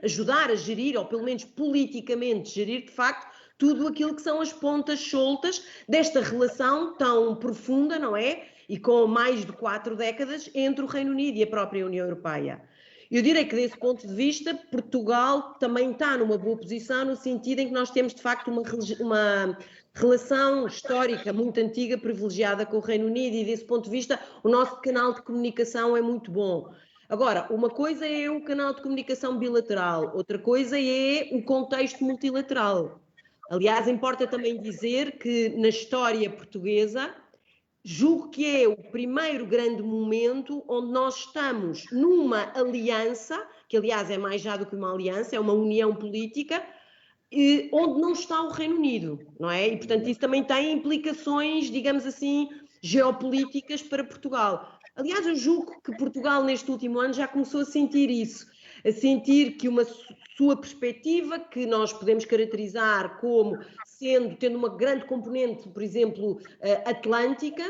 ajudar a gerir, ou pelo menos politicamente gerir, de facto, tudo aquilo que são as pontas soltas desta relação tão profunda, não é? E com mais de 4 décadas entre o Reino Unido e a própria União Europeia. Eu direi que, desse ponto de vista, Portugal também está numa boa posição, no sentido em que nós temos, de facto, uma relação histórica muito antiga, privilegiada com o Reino Unido, e, desse ponto de vista, o nosso canal de comunicação é muito bom. Agora, uma coisa é o canal de comunicação bilateral, outra coisa é o contexto multilateral. Aliás, importa também dizer que, na história portuguesa, julgo que é o primeiro grande momento onde nós estamos numa aliança, que aliás é mais já do que uma aliança, é uma união política, onde não está o Reino Unido, não é? E, portanto, isso também tem implicações, digamos assim, geopolíticas para Portugal. Aliás, eu julgo que Portugal, neste último ano, já começou a sentir isso, a sentir que uma sua perspectiva, que nós podemos caracterizar como tendo uma grande componente, por exemplo, atlântica,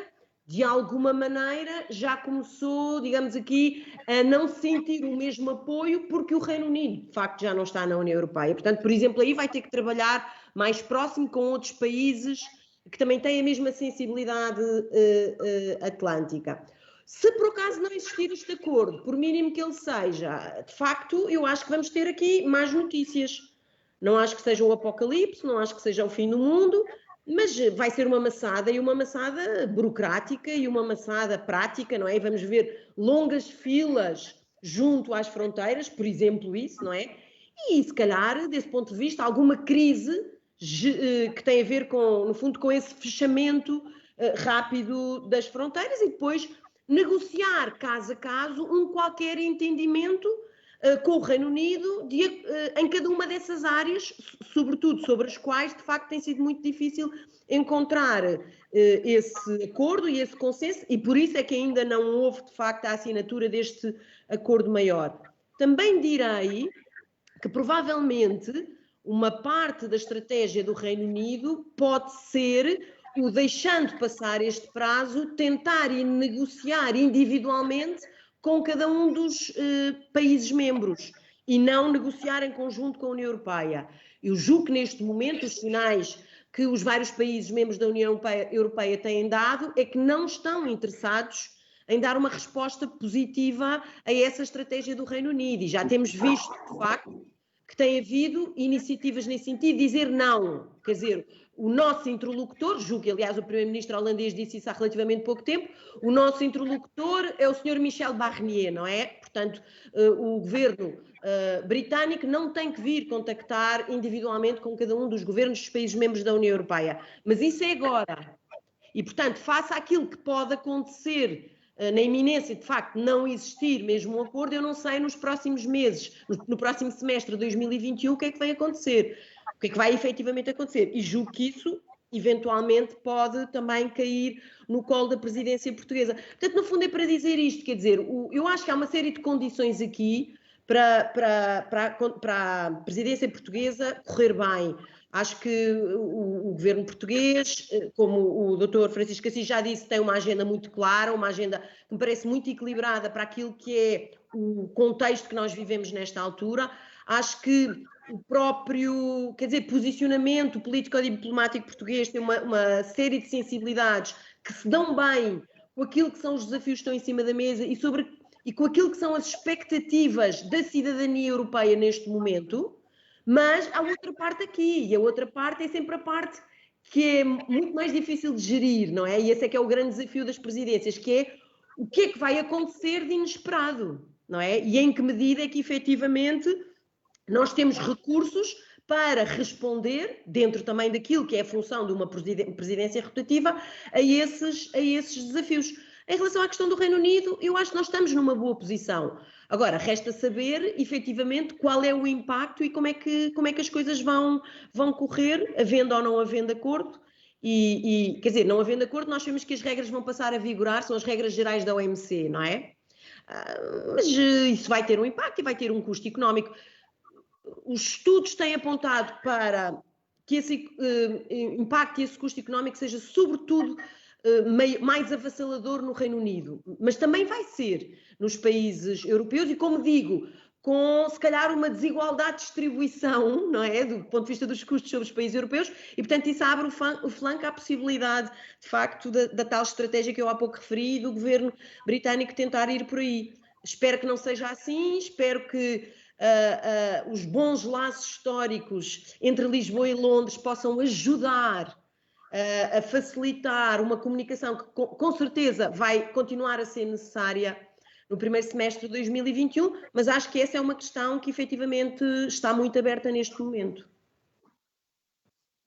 de alguma maneira já começou, digamos aqui, a não sentir o mesmo apoio, porque o Reino Unido, de facto, já não está na União Europeia. Portanto, por exemplo, aí vai ter que trabalhar mais próximo com outros países que também têm a mesma sensibilidade atlântica. Se por acaso não existir este acordo, por mínimo que ele seja, de facto, eu acho que vamos ter aqui mais notícias. Não acho que seja um apocalipse, não acho que seja o fim do mundo, mas vai ser uma maçada, e uma maçada burocrática e uma maçada prática, não é? Vamos ver longas filas junto às fronteiras, por exemplo, isso, não é? E se calhar, desse ponto de vista, alguma crise que tem a ver com, no fundo, com esse fechamento rápido das fronteiras, e depois negociar caso a caso um qualquer entendimento com o Reino Unido em cada uma dessas áreas, sobretudo sobre as quais de facto tem sido muito difícil encontrar esse acordo e esse consenso, e por isso é que ainda não houve de facto a assinatura deste acordo maior. Também direi que provavelmente uma parte da estratégia do Reino Unido pode ser o, deixando passar este prazo, tentar negociar individualmente com cada um dos países membros e não negociar em conjunto com a União Europeia. Eu julgo que neste momento os sinais que os vários países membros da União Europeia têm dado é que não estão interessados em dar uma resposta positiva a essa estratégia do Reino Unido, e já temos visto, de facto, que tem havido iniciativas nesse sentido, dizer não, quer dizer, o nosso interlocutor, julgo que aliás o primeiro-ministro holandês disse isso há relativamente pouco tempo, o nosso interlocutor é o Sr. Michel Barnier, não é? Portanto, o governo britânico não tem que vir contactar individualmente com cada um dos governos dos países membros da União Europeia, mas isso é agora. E, portanto, face àquilo que pode acontecer na iminência de facto não existir mesmo um acordo, eu não sei nos próximos meses, no próximo semestre de 2021, o que é que vai acontecer, o que é que vai efetivamente acontecer. E julgo que isso, eventualmente, pode também cair no colo da presidência portuguesa. Portanto, no fundo é para dizer isto, quer dizer, eu acho que há uma série de condições aqui para a presidência portuguesa correr bem. Acho que o governo português, como o Dr. Francisco Assis já disse, tem uma agenda muito clara, uma agenda que me parece muito equilibrada para aquilo que é o contexto que nós vivemos nesta altura. Acho que o próprio, quer dizer, posicionamento político-diplomático português tem uma série de sensibilidades que se dão bem com aquilo que são os desafios que estão em cima da mesa e com aquilo que são as expectativas da cidadania europeia neste momento. Mas há outra parte aqui, e a outra parte é sempre a parte que é muito mais difícil de gerir, não é? E esse é que é o grande desafio das presidências, que é o que é que vai acontecer de inesperado, não é? E em que medida é que efetivamente nós temos recursos para responder, dentro também daquilo que é a função de uma presidência rotativa, a esses desafios. Em relação à questão do Reino Unido, eu acho que nós estamos numa boa posição. Agora, resta saber, efetivamente, qual é o impacto e como é que as coisas vão correr, havendo ou não havendo acordo. Quer dizer, não havendo acordo, nós sabemos que as regras vão passar a vigorar, são as regras gerais da OMC, não é? Mas isso vai ter um impacto e vai ter um custo económico. Os estudos têm apontado para que esse impacto e esse custo económico seja, sobretudo, mais avassalador no Reino Unido, mas também vai ser nos países europeus e, como digo, com se calhar uma desigualdade de distribuição, não é? Do ponto de vista dos custos sobre os países europeus, e portanto isso abre o flanco à possibilidade, de facto, da tal estratégia que eu há pouco referi, do governo britânico tentar ir por aí. Espero que não seja assim, espero que os bons laços históricos entre Lisboa e Londres possam ajudar a facilitar uma comunicação que com certeza vai continuar a ser necessária no primeiro semestre de 2021, mas acho que essa é uma questão que efetivamente está muito aberta neste momento.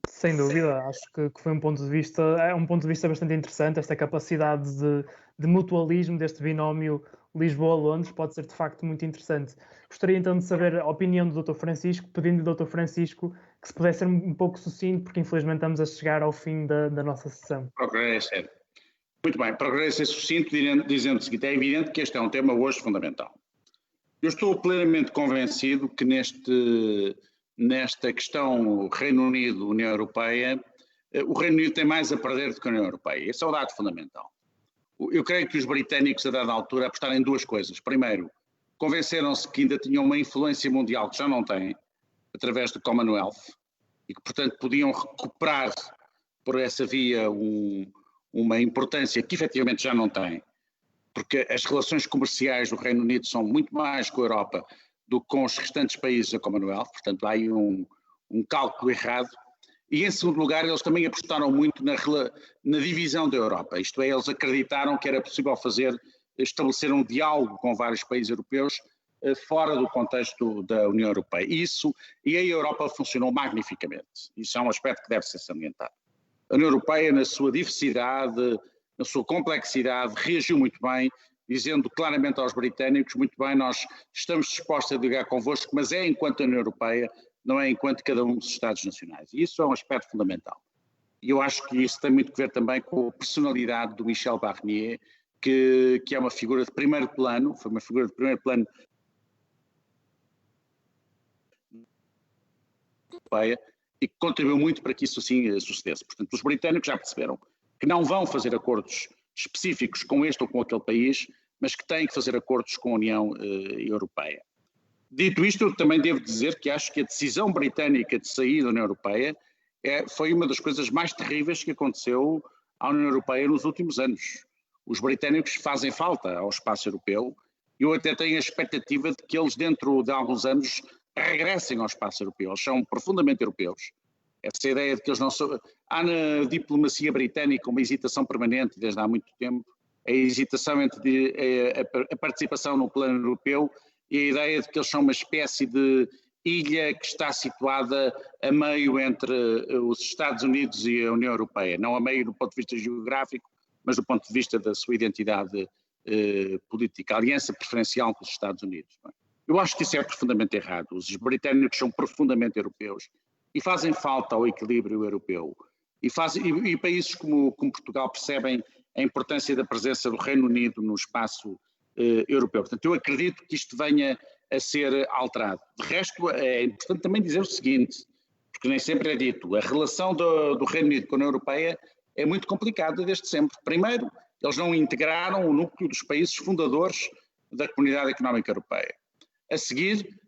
Sem dúvida, acho que foi um ponto de vista bastante interessante, esta capacidade de mutualismo deste binómio Lisboa-Londres pode ser de facto muito interessante. Gostaria então de saber a opinião do Dr. Francisco, pedindo ao Dr. Francisco que se pudesse ser um pouco sucinto, porque infelizmente estamos a chegar ao fim da nossa sessão. Procurarei ser. Muito bem, procurarei ser sucinto dizendo o seguinte: é evidente que este é um tema hoje fundamental. Eu estou plenamente convencido que nesta questão Reino Unido-União Europeia, o Reino Unido tem mais a perder do que a União Europeia. Esse é o dado fundamental. Eu creio que os britânicos, a dada altura, apostaram em duas coisas. Primeiro, convenceram-se que ainda tinham uma influência mundial que já não têm, através do Commonwealth, e que, portanto, podiam recuperar por essa via uma importância que efetivamente já não têm, porque as relações comerciais do Reino Unido são muito mais com a Europa do que com os restantes países da Commonwealth, portanto há aí um cálculo errado. E em segundo lugar, eles também apostaram muito na divisão da Europa, isto é, eles acreditaram que era possível estabelecer um diálogo com vários países europeus fora do contexto da União Europeia. E a Europa funcionou magnificamente, isso é um aspecto que deve ser salientado. A União Europeia, na sua diversidade, na sua complexidade, reagiu muito bem, dizendo claramente aos britânicos: muito bem, nós estamos dispostos a dialogar convosco, mas é enquanto a União Europeia, não é enquanto cada um dos Estados nacionais. E isso é um aspecto fundamental. E eu acho que isso tem muito a ver também com a personalidade do Michel Barnier, que é uma figura de primeiro plano, foi uma figura de primeiro plano europeia, e que contribuiu muito para que isso assim sucedesse. Portanto, os britânicos já perceberam que não vão fazer acordos específicos com este ou com aquele país, mas que têm que fazer acordos com a União Europeia. Dito isto, eu também devo dizer que acho que a decisão britânica de sair da União Europeia foi uma das coisas mais terríveis que aconteceu à União Europeia nos últimos anos. Os britânicos fazem falta ao espaço europeu e eu até tenho a expectativa de que eles, dentro de alguns anos, regressem ao espaço europeu. Eles são profundamente europeus. Essa ideia de que eles não são... Há na diplomacia britânica uma hesitação permanente desde há muito tempo, a hesitação entre a participação no plano europeu e a ideia de que eles são uma espécie de ilha que está situada a meio entre os Estados Unidos e a União Europeia. Não a meio do ponto de vista geográfico, mas do ponto de vista da sua identidade política, a aliança preferencial com os Estados Unidos. Eu acho que isso é profundamente errado. Os britânicos são profundamente europeus e fazem falta ao equilíbrio europeu. E países como Portugal percebem a importância da presença do Reino Unido no espaço europeu. Portanto, eu acredito que isto venha a ser alterado. De resto, é importante também dizer o seguinte, porque nem sempre é dito, a relação do Reino Unido com a União Europeia é muito complicada desde sempre. Primeiro, eles não integraram o núcleo dos países fundadores da Comunidade Económica Europeia. A seguir,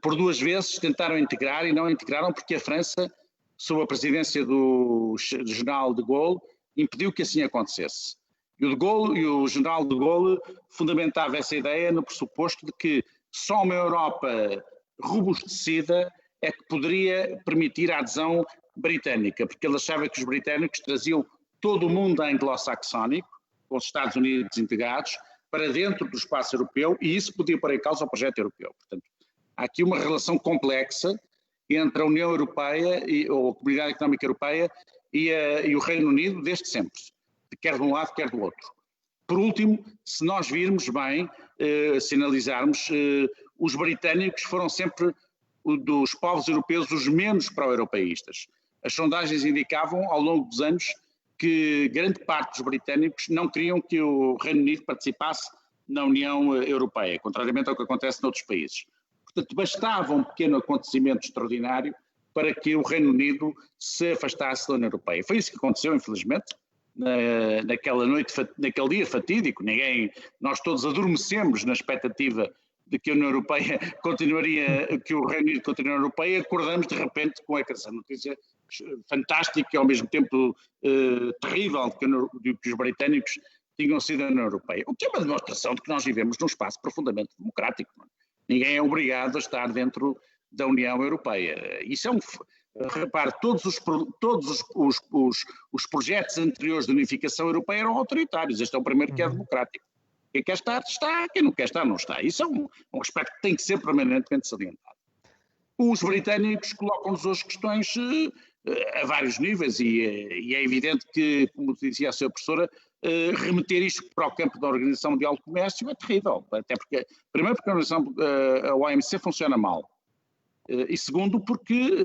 por duas vezes tentaram integrar e não integraram porque a França, sob a presidência do general de Gaulle, impediu que assim acontecesse. E o general de Gaulle fundamentava essa ideia no pressuposto de que só uma Europa robustecida é que poderia permitir a adesão britânica, porque ele achava que os britânicos traziam todo o mundo anglo-saxónico, com os Estados Unidos integrados, para dentro do espaço europeu, e isso podia pôr em causa o projeto europeu. Portanto, há aqui uma relação complexa entre a União Europeia, ou a Comunidade Económica Europeia, e o Reino Unido desde sempre, quer de um lado, quer do outro. Por último, se nós virmos bem, se analisarmos, os britânicos foram sempre dos povos europeus os menos pró-europeístas. As sondagens indicavam, ao longo dos anos, que grande parte dos britânicos não queriam que o Reino Unido participasse na União Europeia, contrariamente ao que acontece noutros países. Portanto, bastava um pequeno acontecimento extraordinário para que o Reino Unido se afastasse da União Europeia. Foi isso que aconteceu, infelizmente, naquela noite, naquele dia fatídico. Nós todos adormecemos na expectativa de que a União Europeia continuaria, que o Reino Unido continuaria na União Europeia, acordamos de repente com essa notícia fantástica e ao mesmo tempo terrível de que os britânicos tinham sido na União Europeia. O que é uma demonstração de que nós vivemos num espaço profundamente democrático. Ninguém é obrigado a estar dentro da União Europeia. Isso é repare, todos os projetos anteriores de unificação europeia eram autoritários. Este é o primeiro que é democrático. Quem quer estar, está. Quem não quer estar, não está. Isso é um aspecto que tem que ser permanentemente salientado. Os britânicos colocam-nos hoje questões a vários níveis e é evidente que, como dizia a sua professora, remeter isto para o campo da Organização Mundial do Comércio é terrível. Até porque, primeiro, porque a OMC funciona mal. E segundo, porque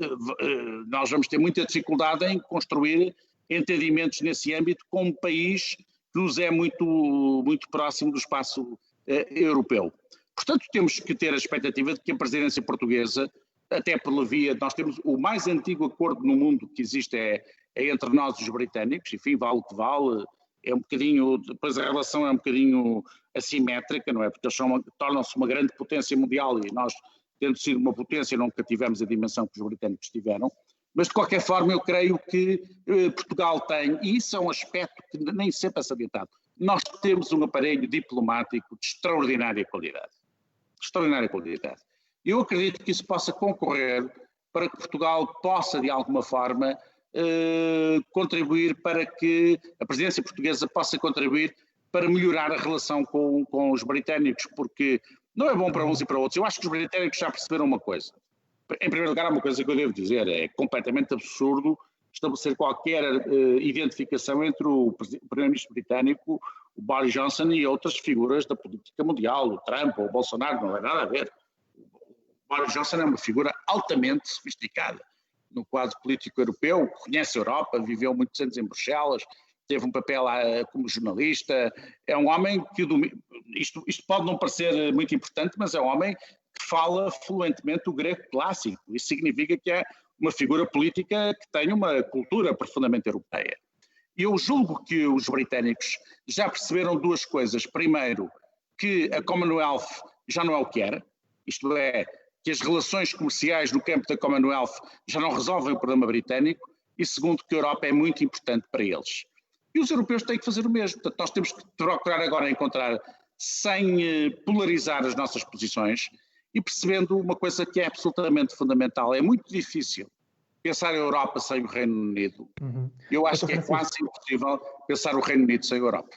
nós vamos ter muita dificuldade em construir entendimentos nesse âmbito com um país que nos é muito, muito próximo do espaço europeu. Portanto, temos que ter a expectativa de que a presidência portuguesa, até pela via, nós temos o mais antigo acordo no mundo que existe é entre nós e os britânicos, enfim, vale o que vale, é um bocadinho, depois a relação é um bocadinho assimétrica, não é? Porque eles tornam-se uma grande potência mundial e nós, tendo sido uma potência, nunca tivemos a dimensão que os britânicos tiveram, mas de qualquer forma eu creio que Portugal tem, e isso é um aspecto que nem sempre é salientado, nós temos um aparelho diplomático de extraordinária qualidade. Extraordinária qualidade. Eu acredito que isso possa concorrer para que Portugal possa, de alguma forma, contribuir para que a presidência portuguesa possa contribuir para melhorar a relação com os britânicos, porque não é bom para uns e para outros. Eu acho que os britânicos já perceberam uma coisa. Em primeiro lugar, há uma coisa que eu devo dizer, é completamente absurdo estabelecer qualquer identificação entre o primeiro-ministro britânico, o Boris Johnson, e outras figuras da política mundial, o Trump ou o Bolsonaro, não é nada a ver. O Boris Johnson é uma figura altamente sofisticada no quadro político europeu, conhece a Europa, viveu muitos anos em Bruxelas, teve um papel como jornalista, é um homem que, isto pode não parecer muito importante, mas é um homem que fala fluentemente o grego clássico. Isso significa que é uma figura política que tem uma cultura profundamente europeia. E eu julgo que os britânicos já perceberam duas coisas. Primeiro, que a Commonwealth já não é o que era, isto é, que as relações comerciais no campo da Commonwealth já não resolvem o problema britânico, e segundo, que a Europa é muito importante para eles. E os europeus têm que fazer o mesmo. Portanto, nós temos que procurar agora encontrar, sem polarizar as nossas posições, e percebendo uma coisa que é absolutamente fundamental. É muito difícil pensar a Europa sem o Reino Unido. Eu acho que é quase impossível pensar o Reino Unido sem a Europa.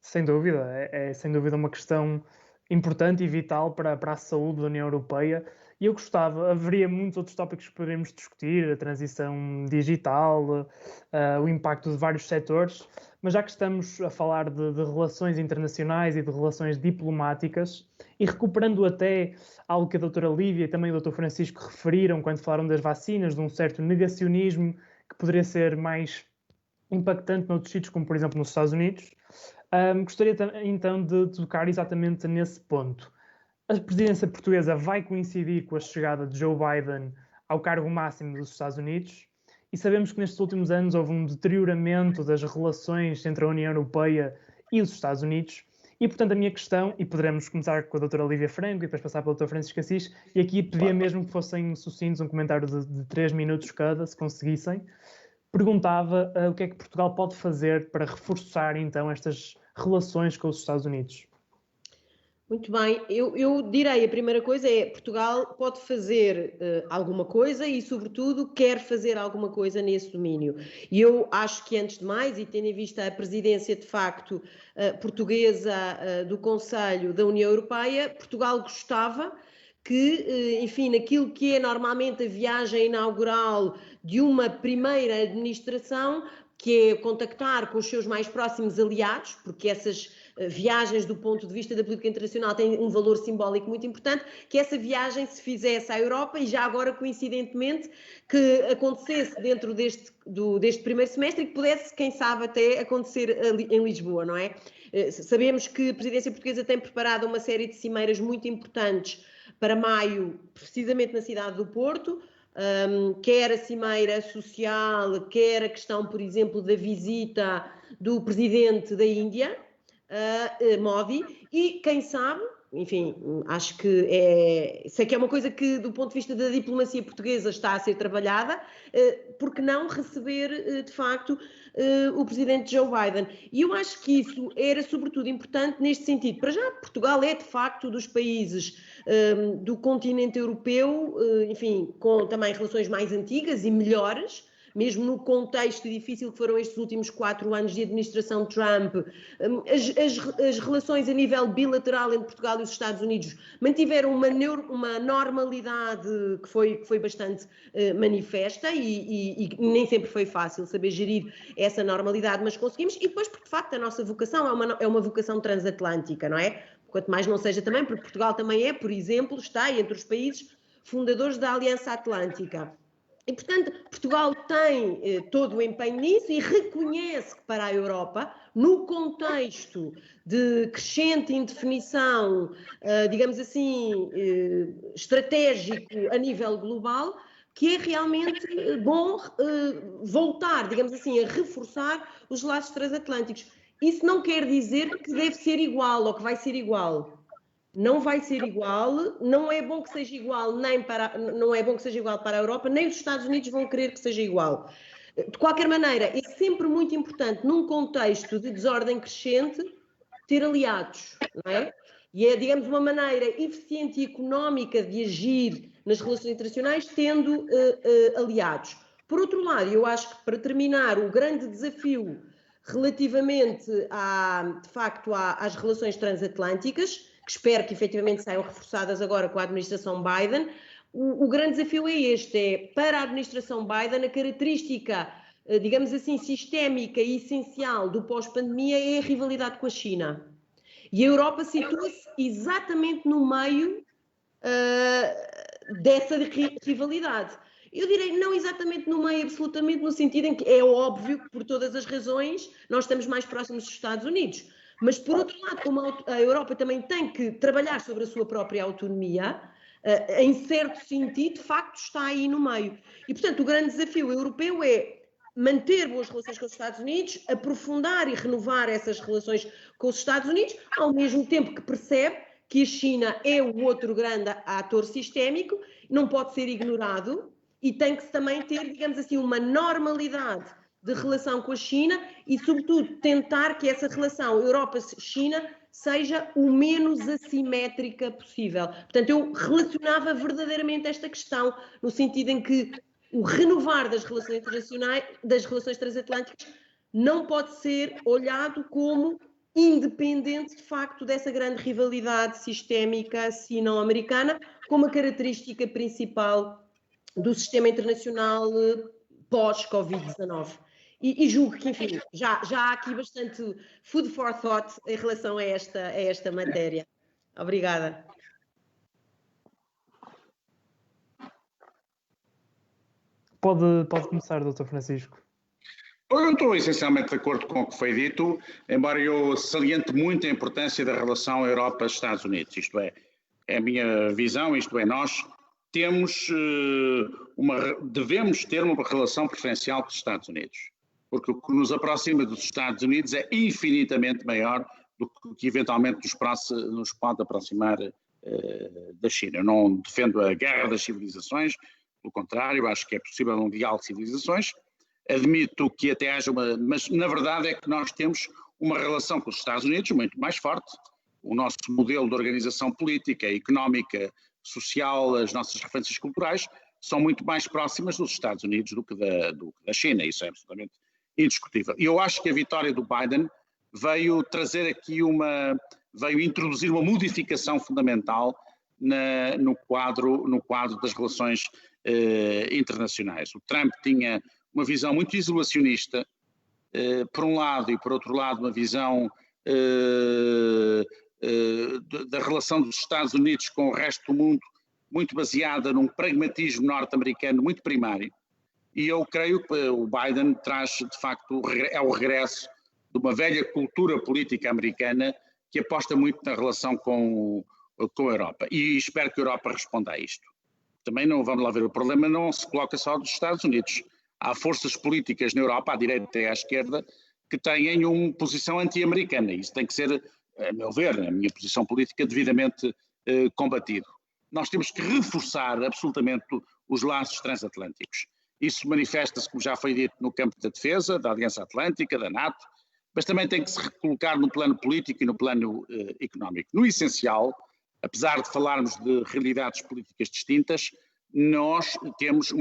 Sem dúvida, é sem dúvida uma questão importante e vital para a saúde da União Europeia. E eu gostava, haveria muitos outros tópicos que poderíamos discutir, a transição digital, o impacto de vários setores, mas já que estamos a falar de relações internacionais e de relações diplomáticas, e recuperando até algo que a doutora Lívia e também o doutor Francisco referiram quando falaram das vacinas, de um certo negacionismo que poderia ser mais impactante noutros sítios, como por exemplo nos Estados Unidos, gostaria então de tocar exatamente nesse ponto. A presidência portuguesa vai coincidir com a chegada de Joe Biden ao cargo máximo dos Estados Unidos e sabemos que nestes últimos anos houve um deterioramento das relações entre a União Europeia e os Estados Unidos e, portanto, a minha questão, e poderemos começar com a doutora Lívia Franco e depois passar pelo doutor Francisco Assis, e aqui pedia mesmo que fossem sucintos, um comentário de 3 minutos cada, se conseguissem, perguntava o que é que Portugal pode fazer para reforçar, então, estas relações com os Estados Unidos. Muito bem, eu direi a primeira coisa é Portugal pode fazer alguma coisa e, sobretudo, quer fazer alguma coisa nesse domínio. E eu acho que, antes de mais, e tendo em vista a presidência de facto portuguesa do Conselho da União Europeia, Portugal gostava que, enfim, naquilo que é normalmente a viagem inaugural de uma primeira administração, que é contactar com os seus mais próximos aliados, porque essas viagens do ponto de vista da política internacional têm um valor simbólico muito importante, que essa viagem se fizesse à Europa e já agora coincidentemente que acontecesse dentro deste primeiro semestre e que pudesse, quem sabe, até acontecer em Lisboa, não é? Sabemos que a presidência portuguesa tem preparado uma série de cimeiras muito importantes para maio, precisamente na cidade do Porto, quer a cimeira social, quer a questão, por exemplo, da visita do presidente da Índia, Modi, e quem sabe, enfim, acho que sei que é uma coisa que do ponto de vista da diplomacia portuguesa está a ser trabalhada, porque não receber de facto o presidente Joe Biden. E eu acho que isso era sobretudo importante neste sentido. Para já, Portugal é de facto dos países do continente europeu, enfim, com também relações mais antigas e melhores, mesmo no contexto difícil que foram estes últimos 4 anos de administração Trump, as relações a nível bilateral entre Portugal e os Estados Unidos mantiveram uma normalidade que foi bastante manifesta e nem sempre foi fácil saber gerir essa normalidade, mas conseguimos, e depois porque de facto a nossa vocação é uma vocação transatlântica, não é? Quanto mais não seja também, porque Portugal também é, por exemplo, está entre os países fundadores da Aliança Atlântica. E, portanto, Portugal tem todo o empenho nisso e reconhece que para a Europa, no contexto de crescente indefinição, digamos assim, estratégico a nível global, que é realmente bom voltar, digamos assim, a reforçar os laços transatlânticos. Isso não quer dizer que deve ser igual ou que vai ser igual. Não vai ser igual, não é bom que seja igual não é bom que seja igual para a Europa, nem os Estados Unidos vão querer que seja igual. De qualquer maneira, é sempre muito importante, num contexto de desordem crescente, ter aliados, não é? E é, digamos, uma maneira eficiente e económica de agir nas relações internacionais, tendo aliados. Por outro lado, eu acho que para terminar, o grande desafio relativamente, de facto, às relações transatlânticas, que espero que efetivamente saiam reforçadas agora com a administração Biden, o grande desafio é este, para a administração Biden, a característica, digamos assim, sistémica e essencial do pós-pandemia é a rivalidade com a China. E a Europa situa-se exatamente no meio dessa rivalidade. Eu direi, não exatamente no meio, absolutamente no sentido em que é óbvio que, por todas as razões, nós estamos mais próximos dos Estados Unidos. Mas, por outro lado, como a Europa também tem que trabalhar sobre a sua própria autonomia, em certo sentido, de facto, está aí no meio. E, portanto, o grande desafio europeu é manter boas relações com os Estados Unidos, aprofundar e renovar essas relações com os Estados Unidos, ao mesmo tempo que percebe que a China é o outro grande ator sistémico, não pode ser ignorado e tem que também ter, digamos assim, uma normalidade de relação com a China e, sobretudo, tentar que essa relação Europa-China seja o menos assimétrica possível. Portanto, eu relacionava verdadeiramente esta questão no sentido em que o renovar das relações internacionais, das relações transatlânticas, não pode ser olhado como independente, de facto, dessa grande rivalidade sistémica sino-americana, como a característica principal do sistema internacional pós-Covid-19. E julgo que, enfim, já há aqui bastante food for thought em relação a esta matéria. Obrigada. Pode começar, Dr. Francisco. Eu estou essencialmente de acordo com o que foi dito, embora eu saliente muito a importância da relação Europa-Estados Unidos. Isto é a minha visão, isto é, nós devemos ter uma relação preferencial com os Estados Unidos, porque o que nos aproxima dos Estados Unidos é infinitamente maior do que eventualmente nos pode aproximar da China. Eu não defendo a guerra das civilizações, pelo contrário, acho que é possível um diálogo de civilizações. Admito que até haja mas na verdade é que nós temos uma relação com os Estados Unidos muito mais forte. O nosso modelo de organização política, económica, social, as nossas referências culturais são muito mais próximas dos Estados Unidos do que da China, isso é absolutamente indiscutível. E eu acho que a vitória do Biden veio introduzir uma modificação fundamental no quadro das relações internacionais. O Trump tinha uma visão muito isolacionista, por um lado, e por outro lado uma visão da relação dos Estados Unidos com o resto do mundo muito baseada num pragmatismo norte-americano muito primário. E eu creio que o Biden traz, de facto, o regresso de uma velha cultura política americana que aposta muito na relação com a Europa. E espero que a Europa responda a isto. Também não vamos lá ver, o problema não se coloca só dos Estados Unidos. Há forças políticas na Europa, à direita e à esquerda, que têm uma posição anti-americana. Isso tem que ser, a meu ver, a minha posição política, devidamente combatido. Nós temos que reforçar absolutamente os laços transatlânticos. Isso manifesta-se, como já foi dito, no campo da defesa, da Aliança Atlântica, da NATO, mas também tem que se recolocar no plano político e no plano económico. No essencial, apesar de falarmos de realidades políticas distintas, nós temos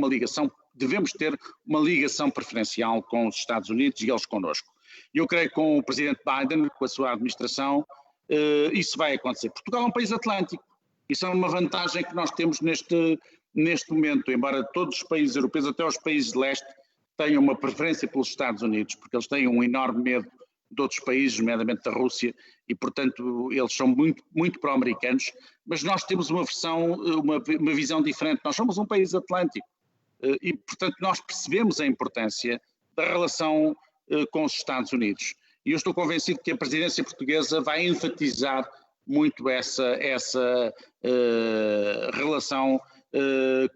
devemos ter uma ligação preferencial com os Estados Unidos e eles connosco. Eu creio que com o presidente Biden, com a sua administração, isso vai acontecer. Portugal é um país atlântico. Isso é uma vantagem que nós temos neste momento, embora todos os países europeus, até os países de leste, tenham uma preferência pelos Estados Unidos, porque eles têm um enorme medo de outros países, nomeadamente da Rússia, e portanto eles são muito, muito pró-americanos, mas nós temos uma visão diferente. Nós somos um país atlântico e portanto nós percebemos a importância da relação com os Estados Unidos. E eu estou convencido que a presidência portuguesa vai enfatizar muito essa relação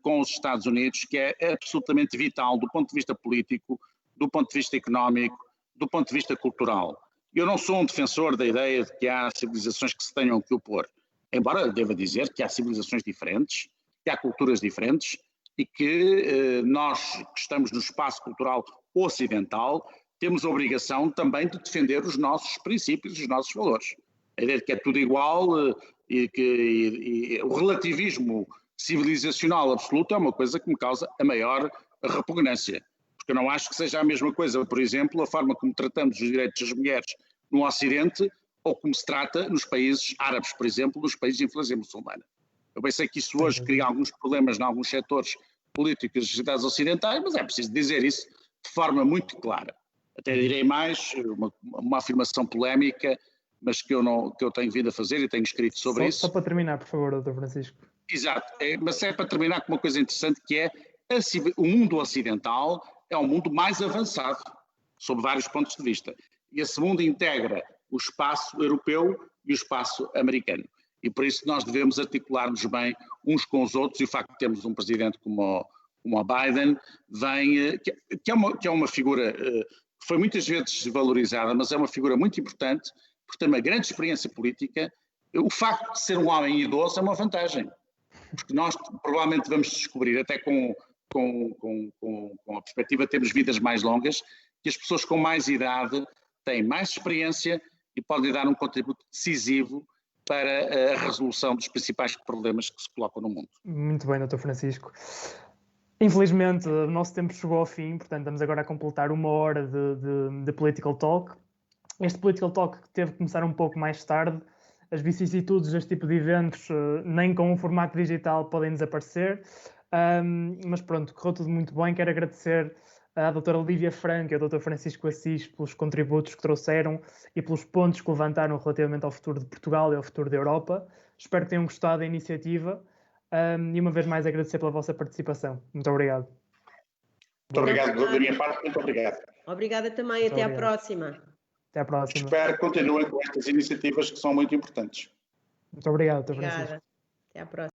com os Estados Unidos, que é absolutamente vital do ponto de vista político, do ponto de vista económico, do ponto de vista cultural. Eu não sou um defensor da ideia de que há civilizações que se tenham que opor, embora deva dizer que há civilizações diferentes, que há culturas diferentes e que nós que estamos no espaço cultural ocidental temos a obrigação também de defender os nossos princípios, os nossos valores. A ideia de que é tudo igual e o relativismo civilizacional absoluto é uma coisa que me causa a maior repugnância. Porque eu não acho que seja a mesma coisa, por exemplo, a forma como tratamos os direitos das mulheres no Ocidente ou como se trata nos países árabes, por exemplo, nos países de influência muçulmana. Eu pensei que isso hoje cria alguns problemas em alguns setores políticos das sociedades ocidentais, mas é preciso dizer isso de forma muito clara. Até direi mais, uma afirmação polémica, mas que eu tenho vindo a fazer e tenho escrito sobre isso. Só para terminar, por favor, Dr. Francisco. Exato, mas é para terminar com uma coisa interessante que é o mundo ocidental é um mundo mais avançado, sob vários pontos de vista. E esse mundo integra o espaço europeu e o espaço americano. E por isso nós devemos articular-nos bem uns com os outros, e o facto de termos um presidente como o Biden, que é uma figura que foi muitas vezes valorizada, mas é uma figura muito importante, porque tem uma grande experiência política. O facto de ser um homem idoso é uma vantagem, porque nós provavelmente vamos descobrir, até com a perspectiva de termos vidas mais longas, que as pessoas com mais idade têm mais experiência e podem dar um contributo decisivo para a resolução dos principais problemas que se colocam no mundo. Muito bem, Dr. Francisco. Infelizmente, o nosso tempo chegou ao fim, portanto, estamos agora a completar 1 hora de Political Talk. Este Political Talk teve que começar um pouco mais tarde. As vicissitudes deste tipo de eventos, nem com um formato digital, podem desaparecer. Mas pronto, correu tudo muito bem. Quero agradecer à doutora Lívia Franco e ao Dr. Francisco Assis pelos contributos que trouxeram e pelos pontos que levantaram relativamente ao futuro de Portugal e ao futuro da Europa. Espero que tenham gostado da iniciativa. E uma vez mais agradecer pela vossa participação. Muito obrigado. Muito obrigado da minha parte, muito obrigado. Obrigada também, até à próxima. Até à próxima. Espero que continuem com estas iniciativas que são muito importantes. Muito obrigado, Dr. Francisco. Obrigada. Até à próxima.